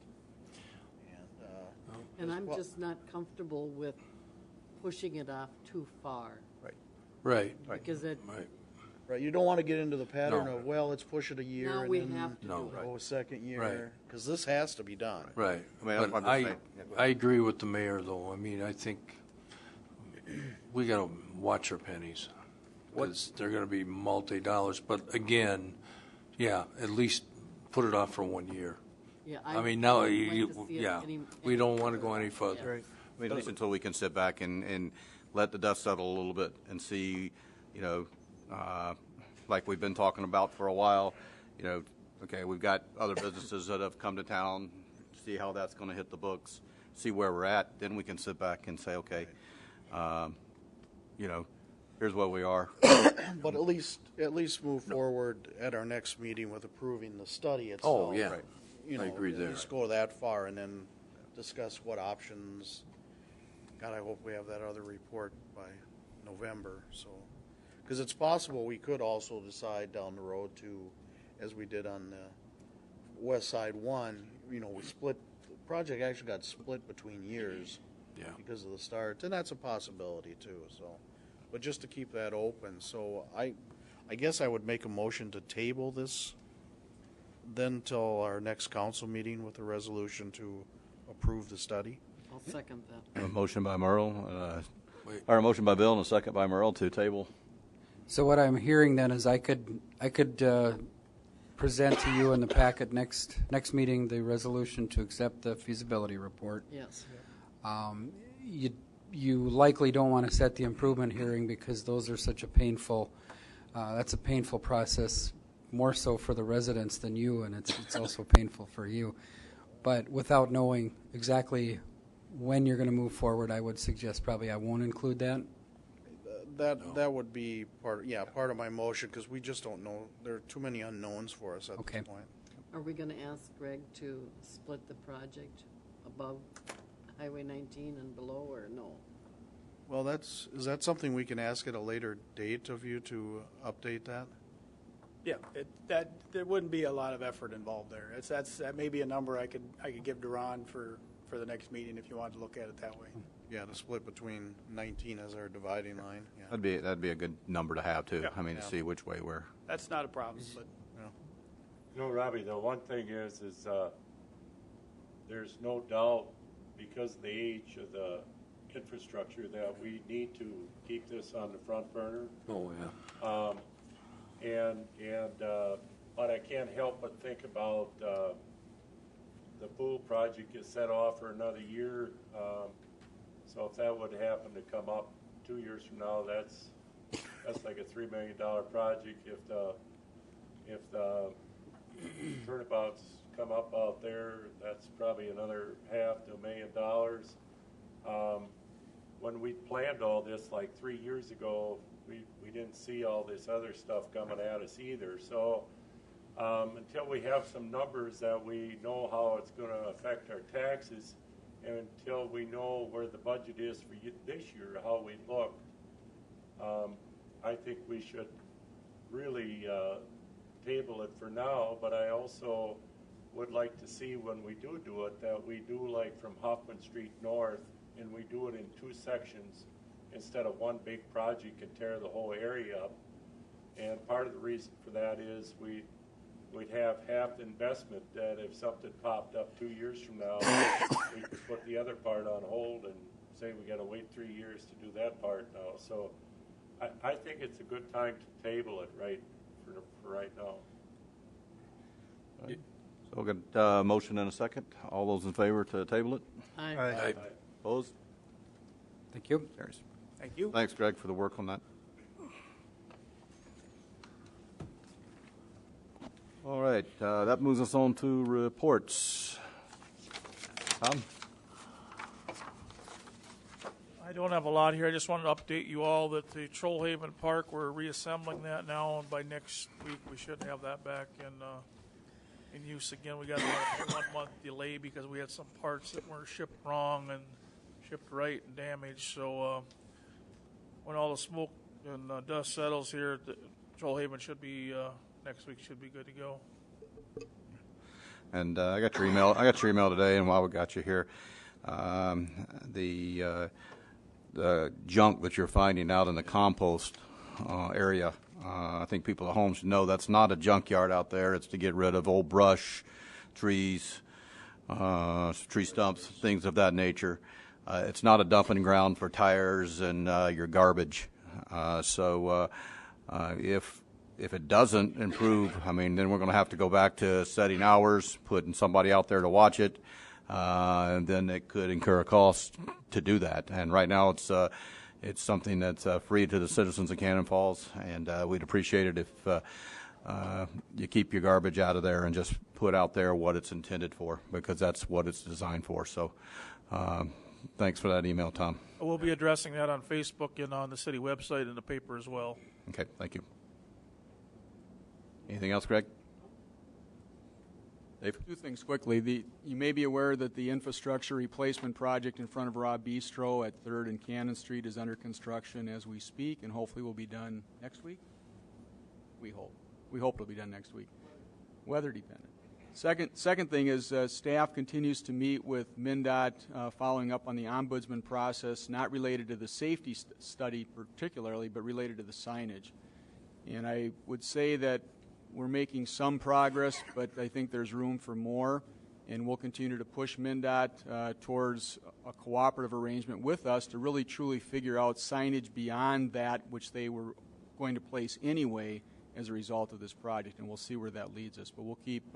[SPEAKER 3] And I'm just not comfortable with pushing it off too far.
[SPEAKER 11] Right.
[SPEAKER 3] Because it,
[SPEAKER 4] Right, you don't want to get into the pattern
[SPEAKER 11] No.
[SPEAKER 4] of, well, let's push it a year
[SPEAKER 3] now
[SPEAKER 4] and
[SPEAKER 3] we
[SPEAKER 4] then
[SPEAKER 3] have to
[SPEAKER 11] No.
[SPEAKER 3] do it.
[SPEAKER 4] go a second year,
[SPEAKER 11] Right.
[SPEAKER 4] because this has to be done.
[SPEAKER 11] Right.
[SPEAKER 1] I mean, I'm
[SPEAKER 11] But
[SPEAKER 1] just saying, yeah.
[SPEAKER 11] I agree with the mayor, though. I mean, I think we got to watch our pennies. Because they're going to be multi-dollars. But again, yeah, at least put it off for 1 year.
[SPEAKER 3] Yeah,
[SPEAKER 11] I mean, now,
[SPEAKER 3] I'd like to see it
[SPEAKER 11] yeah,
[SPEAKER 3] any-
[SPEAKER 11] we don't want to go any further.
[SPEAKER 4] Right.
[SPEAKER 1] I mean, at least until we can sit back and let the dust settle a little bit and see, you know, like we've been talking about for a while, you know, okay, we've got other businesses that have come to town, see how that's going to hit the books, see where we're at, then we can sit back and say, okay, you know, here's where we are.
[SPEAKER 4] But at least move forward at our next meeting with approving the study itself.
[SPEAKER 11] Oh, yeah.
[SPEAKER 1] Right.
[SPEAKER 4] You know,
[SPEAKER 11] I agree there.
[SPEAKER 4] At least go that far and then discuss what options. God, I hope we have that other report by November. So, because it's possible we could also decide down the road to, as we did on the West Side 1, you know, we split, the project actually got split between years.
[SPEAKER 11] Yeah.
[SPEAKER 4] Because of the start, and that's a possibility too, so, but just to keep that open, so I guess I would make a motion to table this then till our next council meeting with a resolution to approve the study.
[SPEAKER 3] I'll second that.
[SPEAKER 1] A motion by Merle,
[SPEAKER 11] Wait.
[SPEAKER 1] or a motion by Bill and a second by Merle to table.
[SPEAKER 5] So what I'm hearing then is I could present to you in the packet next meeting the resolution to accept the feasibility report.
[SPEAKER 3] Yes.
[SPEAKER 5] You likely don't want to set the improvement hearing because those are such a painful, that's a painful process, more so for the residents than you, and it's also painful for you. But without knowing exactly when you're going to move forward, I would suggest probably I won't include that.
[SPEAKER 4] that would be part of my motion, because we just don't know. There are too many unknowns for us at
[SPEAKER 5] Okay.
[SPEAKER 4] this point.
[SPEAKER 3] Are we gonna ask Greg to split the project above Highway 19 and below, or no?
[SPEAKER 4] Well, is that something we can ask at a later date of you to update that?
[SPEAKER 10] Yeah, there wouldn't be a lot of effort involved there. That may be a number I could give Duran for the next meeting if you wanted to look at it that way.
[SPEAKER 4] Yeah, the split between 19 as our dividing line. Yeah.
[SPEAKER 1] That'd be a good number to have too.
[SPEAKER 10] Yeah.
[SPEAKER 1] I mean, to see which way we're.
[SPEAKER 10] That's not a problem, but
[SPEAKER 9] You know, Robbie, the one thing is there's no doubt because of the age of the infrastructure that we need to keep this on the front burner.
[SPEAKER 11] Oh, yeah.
[SPEAKER 9] But I can't help but think about the pool project is set off for another year. So if that would happen to come up 2 years from now, that's like a $3 million project. If the turnabouts come up out there, that's probably another $500,000. When we planned all this like 3 years ago, we didn't see all this other stuff coming at us either. So until we have some numbers that we know how it's going to affect our taxes, and until we know where the budget is for this year, how we look, I think we should really table it for now. But I also would like to see when we do it that we do like from Hoffman Street North, and we do it in 2 sections instead of one big project and tear the whole area up. And part of the reason for that is we'd have half the investment, that if something popped up 2 years from now, we could put the other part on hold and say we got to wait 3 years to do that part now. So I think it's a good time to table it for right now.
[SPEAKER 1] So we'll get a motion in a second. All those in favor to table it?
[SPEAKER 3] Aye.
[SPEAKER 1] Opposed?
[SPEAKER 5] Thank you.
[SPEAKER 1] Carries.
[SPEAKER 10] thank you.
[SPEAKER 1] Thanks, Greg, for the work on that. All right, that moves us on to reports. Tom?
[SPEAKER 12] I don't have a lot here. I just wanted to update you all that the Trollhaven Park, we're reassembling that now, and by next week we should have that back in use again. We got a 1 month delay because we had some parts that were shipped wrong and shipped right and damaged. So when all the smoke and dust settles here, the Trollhaven should be next week should be good to go.
[SPEAKER 1] And I got your email. I got your email today, and while we got you here, the junk that you're finding out in the compost area. I think people at home should know that's not a junkyard out there. It's to get rid of old brush, trees, tree stumps, things of that nature. It's not a dumping ground for tires and your garbage. So if it doesn't improve, I mean, then we're going to have to go back to setting hours, putting somebody out there to watch it, and then it could incur a cost to do that. And right now, it's something that's free to the citizens of Cannon Falls, and we'd appreciate it if you keep your garbage out of there and just put out there what it's intended for, because that's what it's designed for. So thanks for that email, Tom.
[SPEAKER 12] We'll be addressing that on Facebook and on the city website and the paper as well.
[SPEAKER 1] Okay, thank you. Anything else, Greg? Dave?
[SPEAKER 8] 2 things quickly. You may be aware that the infrastructure replacement project in front of Rob Bistro at 3rd and Cannon Street is under construction as we speak, and hopefully will be done next week. We hope. We hope it'll be done next week. Weather dependent. Second thing is staff continues to meet with MnDOT following up on the ombudsman process, not related to the safety study particularly, but related to the signage. And I would say that we're making some progress, but I think there's room for more, and we'll continue to push MnDOT towards a cooperative arrangement with us to really truly figure out signage beyond that which they were going to place anyway as a result of this project, and we'll see where that leads us. But we'll keep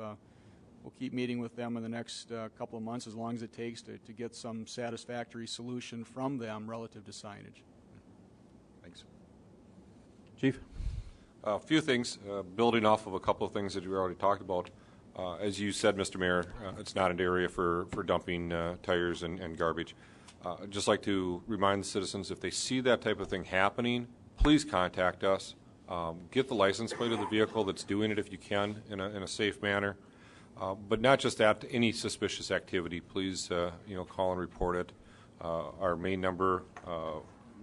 [SPEAKER 8] meeting with them in the next couple of months, as long as it takes to get some satisfactory solution from them relative to signage.
[SPEAKER 1] Thanks. Chief?
[SPEAKER 13] A few things, building off of a couple of things that we already talked about. As you said, Mr. Mayor, it's not an area for dumping tires and garbage. I'd just like to remind the citizens, if they see that type of thing happening, please contact us. Get the license plate of the vehicle that's doing it if you can in a safe manner. But not just that, any suspicious activity, please call and report it. Our main number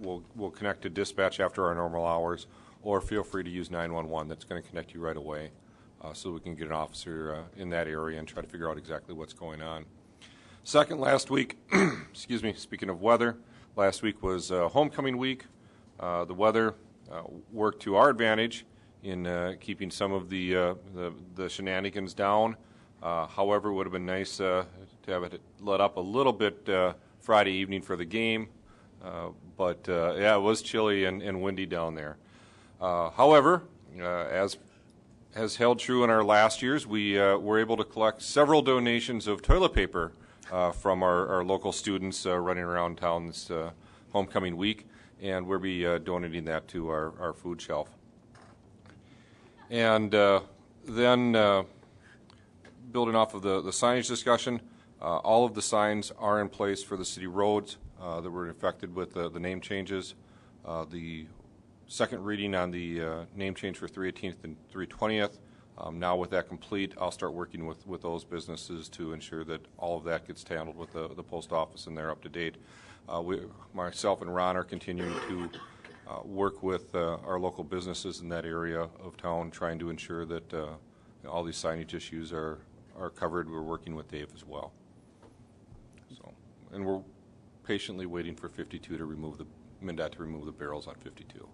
[SPEAKER 13] will connect to dispatch after our normal hours, or feel free to use 911. That's going to connect you right away so we can get an officer in that area and try to figure out exactly what's going on. Second, last week, excuse me, speaking of weather, last week was homecoming week. The weather worked to our advantage in keeping some of the shenanigans down. However, it would have been nice to have it let up a little bit Friday evening for the game. But it was chilly and windy down there. However, as has held true in our last years, we were able to collect several donations of toilet paper from our local students running around town this homecoming week, and we'll be donating that to our food shelf. And then, building off of the signage discussion, all of the signs are in place for the city roads that were affected with the name changes. The second reading on the name change for 318th and 320th. Now with that complete, I'll start working with those businesses to ensure that all of that gets handled with the post office and they're up to date. Myself and Ron are continuing to work with our local businesses in that area of town, trying to ensure that all these signage issues are covered. We're working with Dave as well. So, and we're patiently waiting for 52 to remove MnDOT to remove the barrels on 52.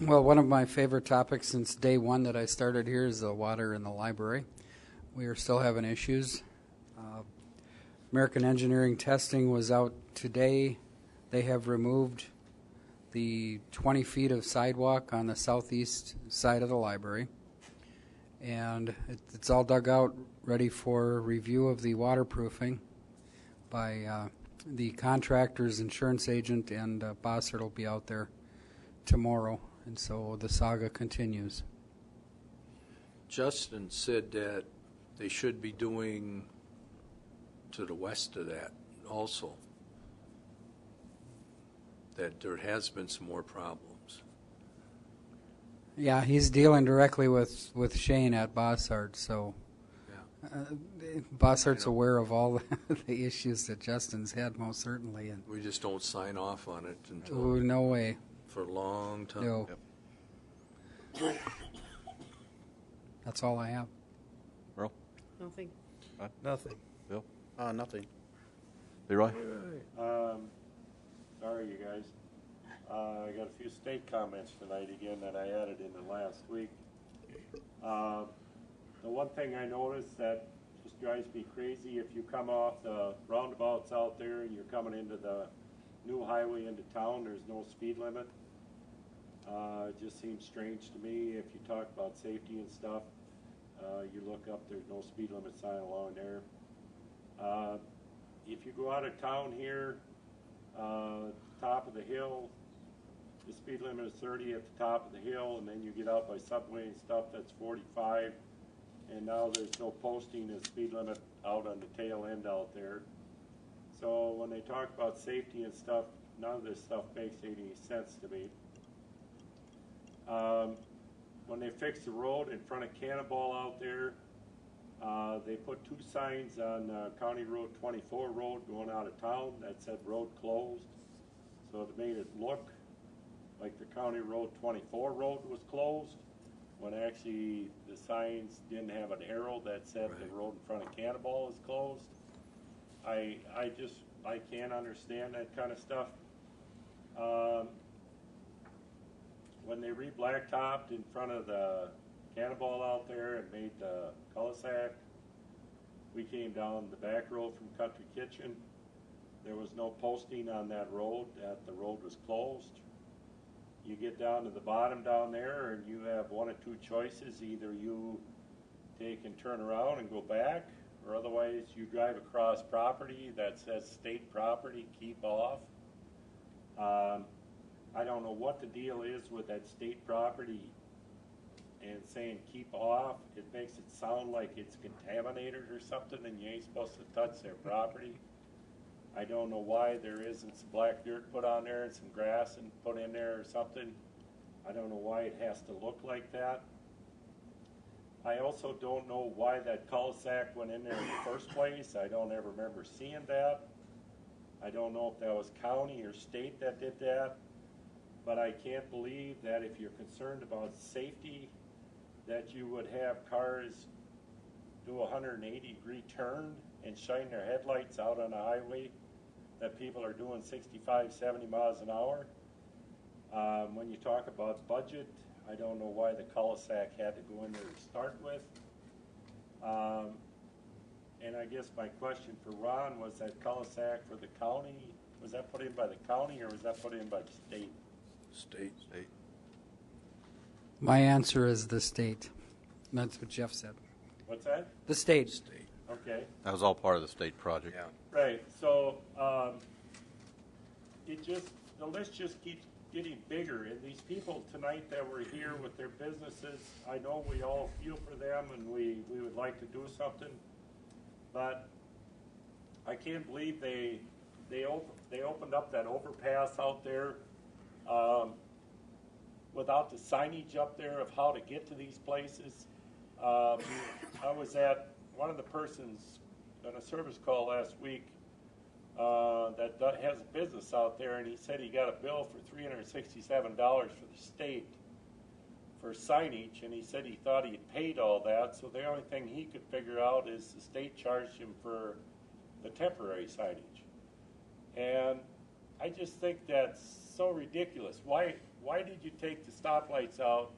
[SPEAKER 5] Well, one of my favorite topics since day one that I started here is the water in the library. We are still having issues. American Engineering Testing was out today. They have removed the 20 feet of sidewalk on the southeast side of the library. And it's all dug out, ready for review of the waterproofing by the contractor's insurance agent, and Bossert will be out there tomorrow. And so the saga continues.
[SPEAKER 11] Justin said that they should be doing to the west of that also, that there has been some more problems.
[SPEAKER 5] Yeah, he's dealing directly with Shane at Bossart, so Bossart's aware of all the issues that Justin's had, most certainly. And
[SPEAKER 11] we just don't sign off on it until
[SPEAKER 5] no way.
[SPEAKER 11] For a long time.
[SPEAKER 5] No. Yep. That's all I have.
[SPEAKER 1] Earl?
[SPEAKER 3] Nothing.
[SPEAKER 4] Nothing.
[SPEAKER 1] Bill?
[SPEAKER 4] Nothing.
[SPEAKER 1] Leroy?
[SPEAKER 9] Sorry, you guys. I got a few state comments tonight again that I added in the last week. The one thing I noticed that just drives me crazy, if you come off the roundabouts out there and you're coming into the new highway into town, there's no speed limit. It just seems strange to me. If you talk about safety and stuff, you look up, there's no speed limit sign along there. If you go out of town here, top of the hill, the speed limit is 30 at the top of the hill, and then you get out by Subway and stuff, that's 45. And now there's no posting of speed limit out on the tail end out there. So when they talk about safety and stuff, none of this stuff makes any sense to me. When they fixed the road in front of Cannonball out there, they put two signs on County Road 24 road going out of town that said road closed. So it made it look like the County Road 24 road was closed, when actually the signs didn't have an arrow that said the road in front of Cannonball is closed. I can't understand that kind of stuff. When they re-blacktopped in front of the Cannonball out there and made the cul-de-sac, we came down the back road from Country Kitchen. There was no posting on that road that the road was closed. You get down to the bottom down there and you have one or two choices. Either you take and turn around and go back, or otherwise you drive across property that says state property, keep off. I don't know what the deal is with that state property and saying keep off. It makes it sound like it's contaminated or something and you ain't supposed to touch their property. I don't know why there isn't some black dirt put on there and some grass and put in there or something. I don't know why it has to look like that. I also don't know why that cul-de-sac went in there in the first place. I don't ever remember seeing that. I don't know if that was county or state that did that, but I can't believe that if you're concerned about safety, that you would have cars do a 180-degree turn and shine their headlights out on a highway that people are doing 65, 70 miles an hour. When you talk about budget, I don't know why the cul-de-sac had to go in there to start with. And I guess my question for Ron was that cul-de-sac for the county, was that put in by the county or was that put in by the state?
[SPEAKER 11] State.
[SPEAKER 5] My answer is the state. That's what Jeff said.
[SPEAKER 9] What's that?
[SPEAKER 5] The state.
[SPEAKER 9] Okay.
[SPEAKER 1] That was all part of the state project.
[SPEAKER 11] Yeah.
[SPEAKER 9] Right, so the list just keeps getting bigger, and these people tonight that were here with their businesses, I know we all feel for them and we would like to do something, but I can't believe they opened up that overpass out there without the signage up there of how to get to these places. I was at one of the persons on a service call last week that has a business out there, and he said he got a bill for $367 for the state for signage, and he said he thought he had paid all that, so the only thing he could figure out is the state charged him for the temporary signage. And I just think that's so ridiculous. Why did you take the stoplights out?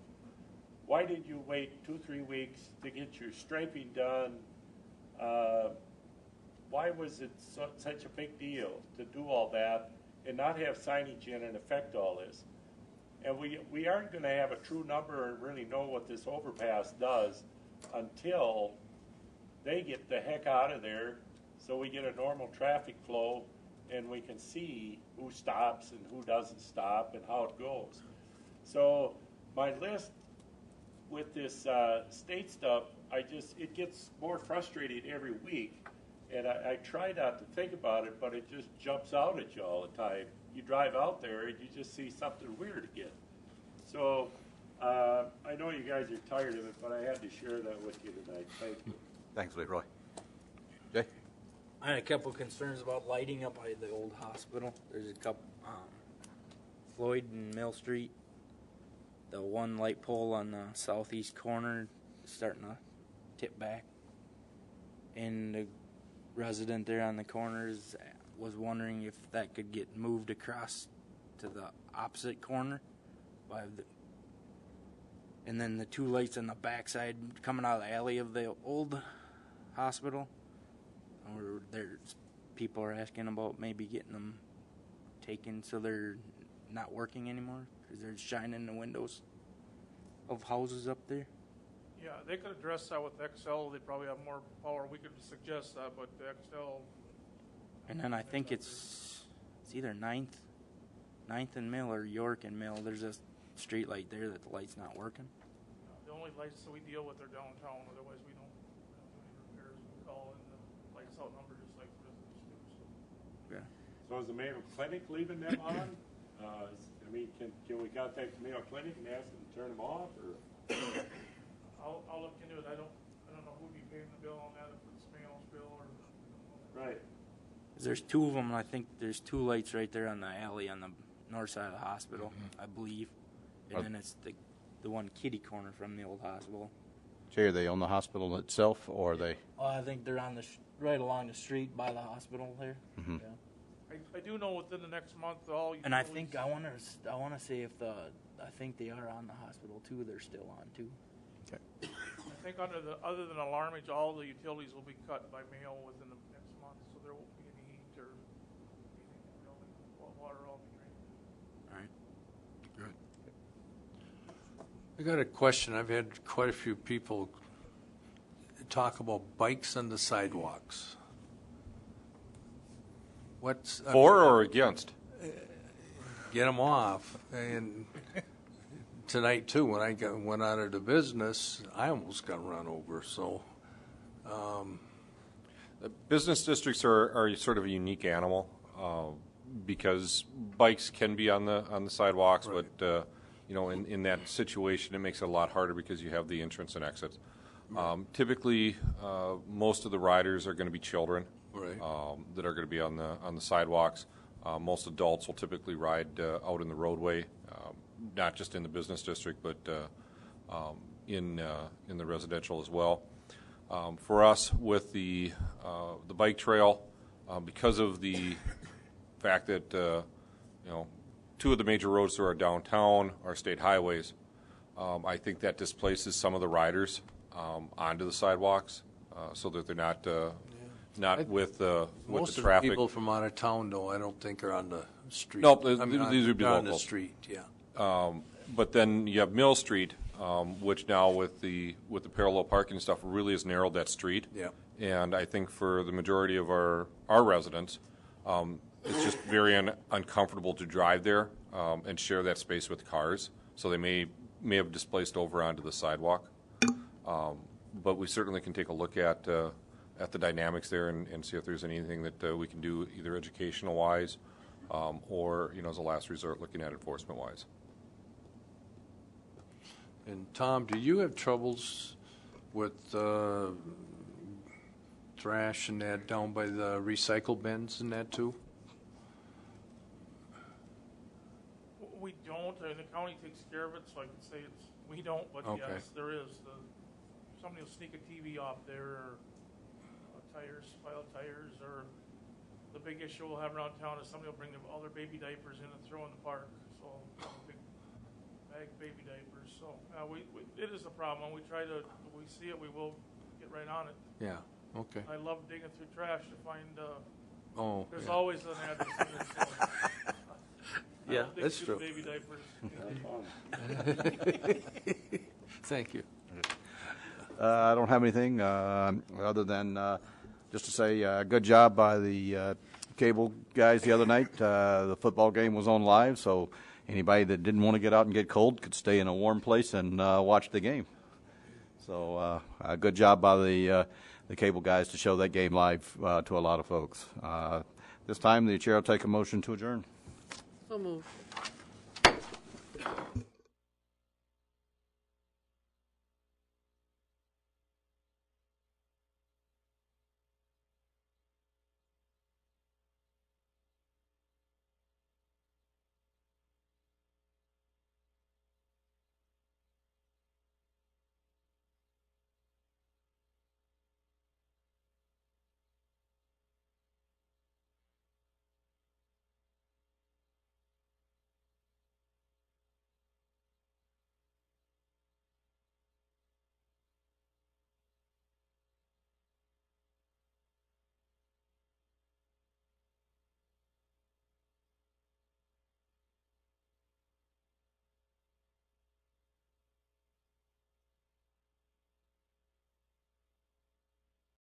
[SPEAKER 9] Why did you wait 2-3 weeks to get your striping done? Why was it such a big deal to do all that and not have signage in and affect all this? And we aren't going to have a true number and really know what this overpass does until they get the heck out of there so we get a normal traffic flow and we can see who stops and who doesn't stop and how it goes. So my list with this state stuff, it gets more frustrating every week. And I try not to think about it, but it just jumps out at you all the time. You drive out there and you just see something weird again. So I know you guys are tired of it, but I had to share that with you tonight. Thank you.
[SPEAKER 1] Thanks, Leroy. Jay?
[SPEAKER 14] I had a couple concerns about lighting up by the old hospital. There's a couple, Floyd and Mill Street. The one light pole on the southeast corner is starting to tip back. And the resident there on the corners was wondering if that could get moved across to the opposite corner. And then the two lights on the backside coming out of the alley of the old hospital. People are asking about maybe getting them taken so they're not working anymore because they're shining the windows of houses up there.
[SPEAKER 12] Yeah, they could address that with XL. They probably have more power. We could suggest that, but the XL.
[SPEAKER 14] And then I think it's either 9th and Mill or York and Mill. There's a street light there that the light's not working.
[SPEAKER 12] The only lights that we deal with are downtown. Otherwise, we don't do any repairs. We call in the lights out number just like the residents do. So.
[SPEAKER 14] Yeah.
[SPEAKER 9] So is the Mayo Clinic leaving them on? Can we contact the Mayo Clinic and ask them to turn them off? Or?
[SPEAKER 12] I'll look into it. I don't know who'd be paying the bill on that, if it's Mayo's bill or.
[SPEAKER 9] Right.
[SPEAKER 14] There's two of them, and I think there's two lights right there on the alley on the north side of the hospital, I believe. And then it's the one kitty corner from the old hospital.
[SPEAKER 1] Jay, are they on the hospital itself, or are they?
[SPEAKER 14] Oh, I think they're on right along the street by the hospital there.
[SPEAKER 1] Mm-hmm.
[SPEAKER 14] Yeah.
[SPEAKER 12] I do know within the next month all.
[SPEAKER 14] And I think I want to say if I think they are on the hospital too. They're still on too.
[SPEAKER 1] Okay.
[SPEAKER 12] I think other than alarmage, all the utilities will be cut by Mayo within the next month, so there won't be any heat or anything in the building. Water will all be drained.
[SPEAKER 11] All right. Good. I got a question. I've had quite a few people talk about bikes on the sidewalks. What's
[SPEAKER 13] For or against?
[SPEAKER 11] Get them off. And tonight too, when I went out of the business, I almost got run over. So
[SPEAKER 13] Business districts are sort of a unique animal because bikes can be on the sidewalks,
[SPEAKER 11] Right.
[SPEAKER 13] but in that situation, it makes it a lot harder because you have the entrance and exits. Typically, most of the riders are going to be children
[SPEAKER 11] Right.
[SPEAKER 13] that are going to be on the sidewalks. Most adults will typically ride out in the roadway, not just in the business district, but in the residential as well. For us, with the bike trail, because of the fact that two of the major roads through our downtown are state highways, I think that displaces some of the riders onto the sidewalks, so that they're not with the
[SPEAKER 11] Most of the
[SPEAKER 13] traffic.
[SPEAKER 11] people from out of town, though, I don't think are on the street.
[SPEAKER 13] Nope,
[SPEAKER 11] I mean,
[SPEAKER 13] these would be
[SPEAKER 11] not on the
[SPEAKER 13] locals.
[SPEAKER 11] street, yeah.
[SPEAKER 13] But then you have Mill Street, which now with the parallel parking and stuff really has narrowed that street.
[SPEAKER 11] Yeah.
[SPEAKER 13] And I think for the majority of our residents, it's just very uncomfortable to drive there and share that space with cars. So they may have displaced over onto the sidewalk. But we certainly can take a look at the dynamics there and see if there's anything that we can do either educational-wise or, as a last resort, looking at enforcement-wise.
[SPEAKER 11] And Tom, do you have troubles with trash and that down by the recycle bins and that too?
[SPEAKER 12] We don't, and the county takes care of it, so I can say we don't, but
[SPEAKER 11] Okay.
[SPEAKER 12] yes, there is. Somebody will sneak a TV off there, or pile of tires, or the big issue we'll have around town is somebody will bring all their baby diapers in and throw in the park, so big bag of baby diapers. So it is a problem. When we see it, we will get right on it.
[SPEAKER 11] Yeah, okay.
[SPEAKER 12] I love digging through trash to find. There's
[SPEAKER 11] yeah.
[SPEAKER 12] always an address in there. So.
[SPEAKER 11] Yeah,
[SPEAKER 12] I dig
[SPEAKER 11] that's
[SPEAKER 12] through
[SPEAKER 11] true.
[SPEAKER 12] the baby diapers.
[SPEAKER 11] Thank you.
[SPEAKER 15] I don't have anything other than just to say good job by the cable guys the other night. The football game was on live, so anybody that didn't want to get out and get cold could stay in a warm place and watch the game. So a good job by the cable guys to show that game live to a lot of folks. This time the chair will take a motion to adjourn.
[SPEAKER 3] So moved.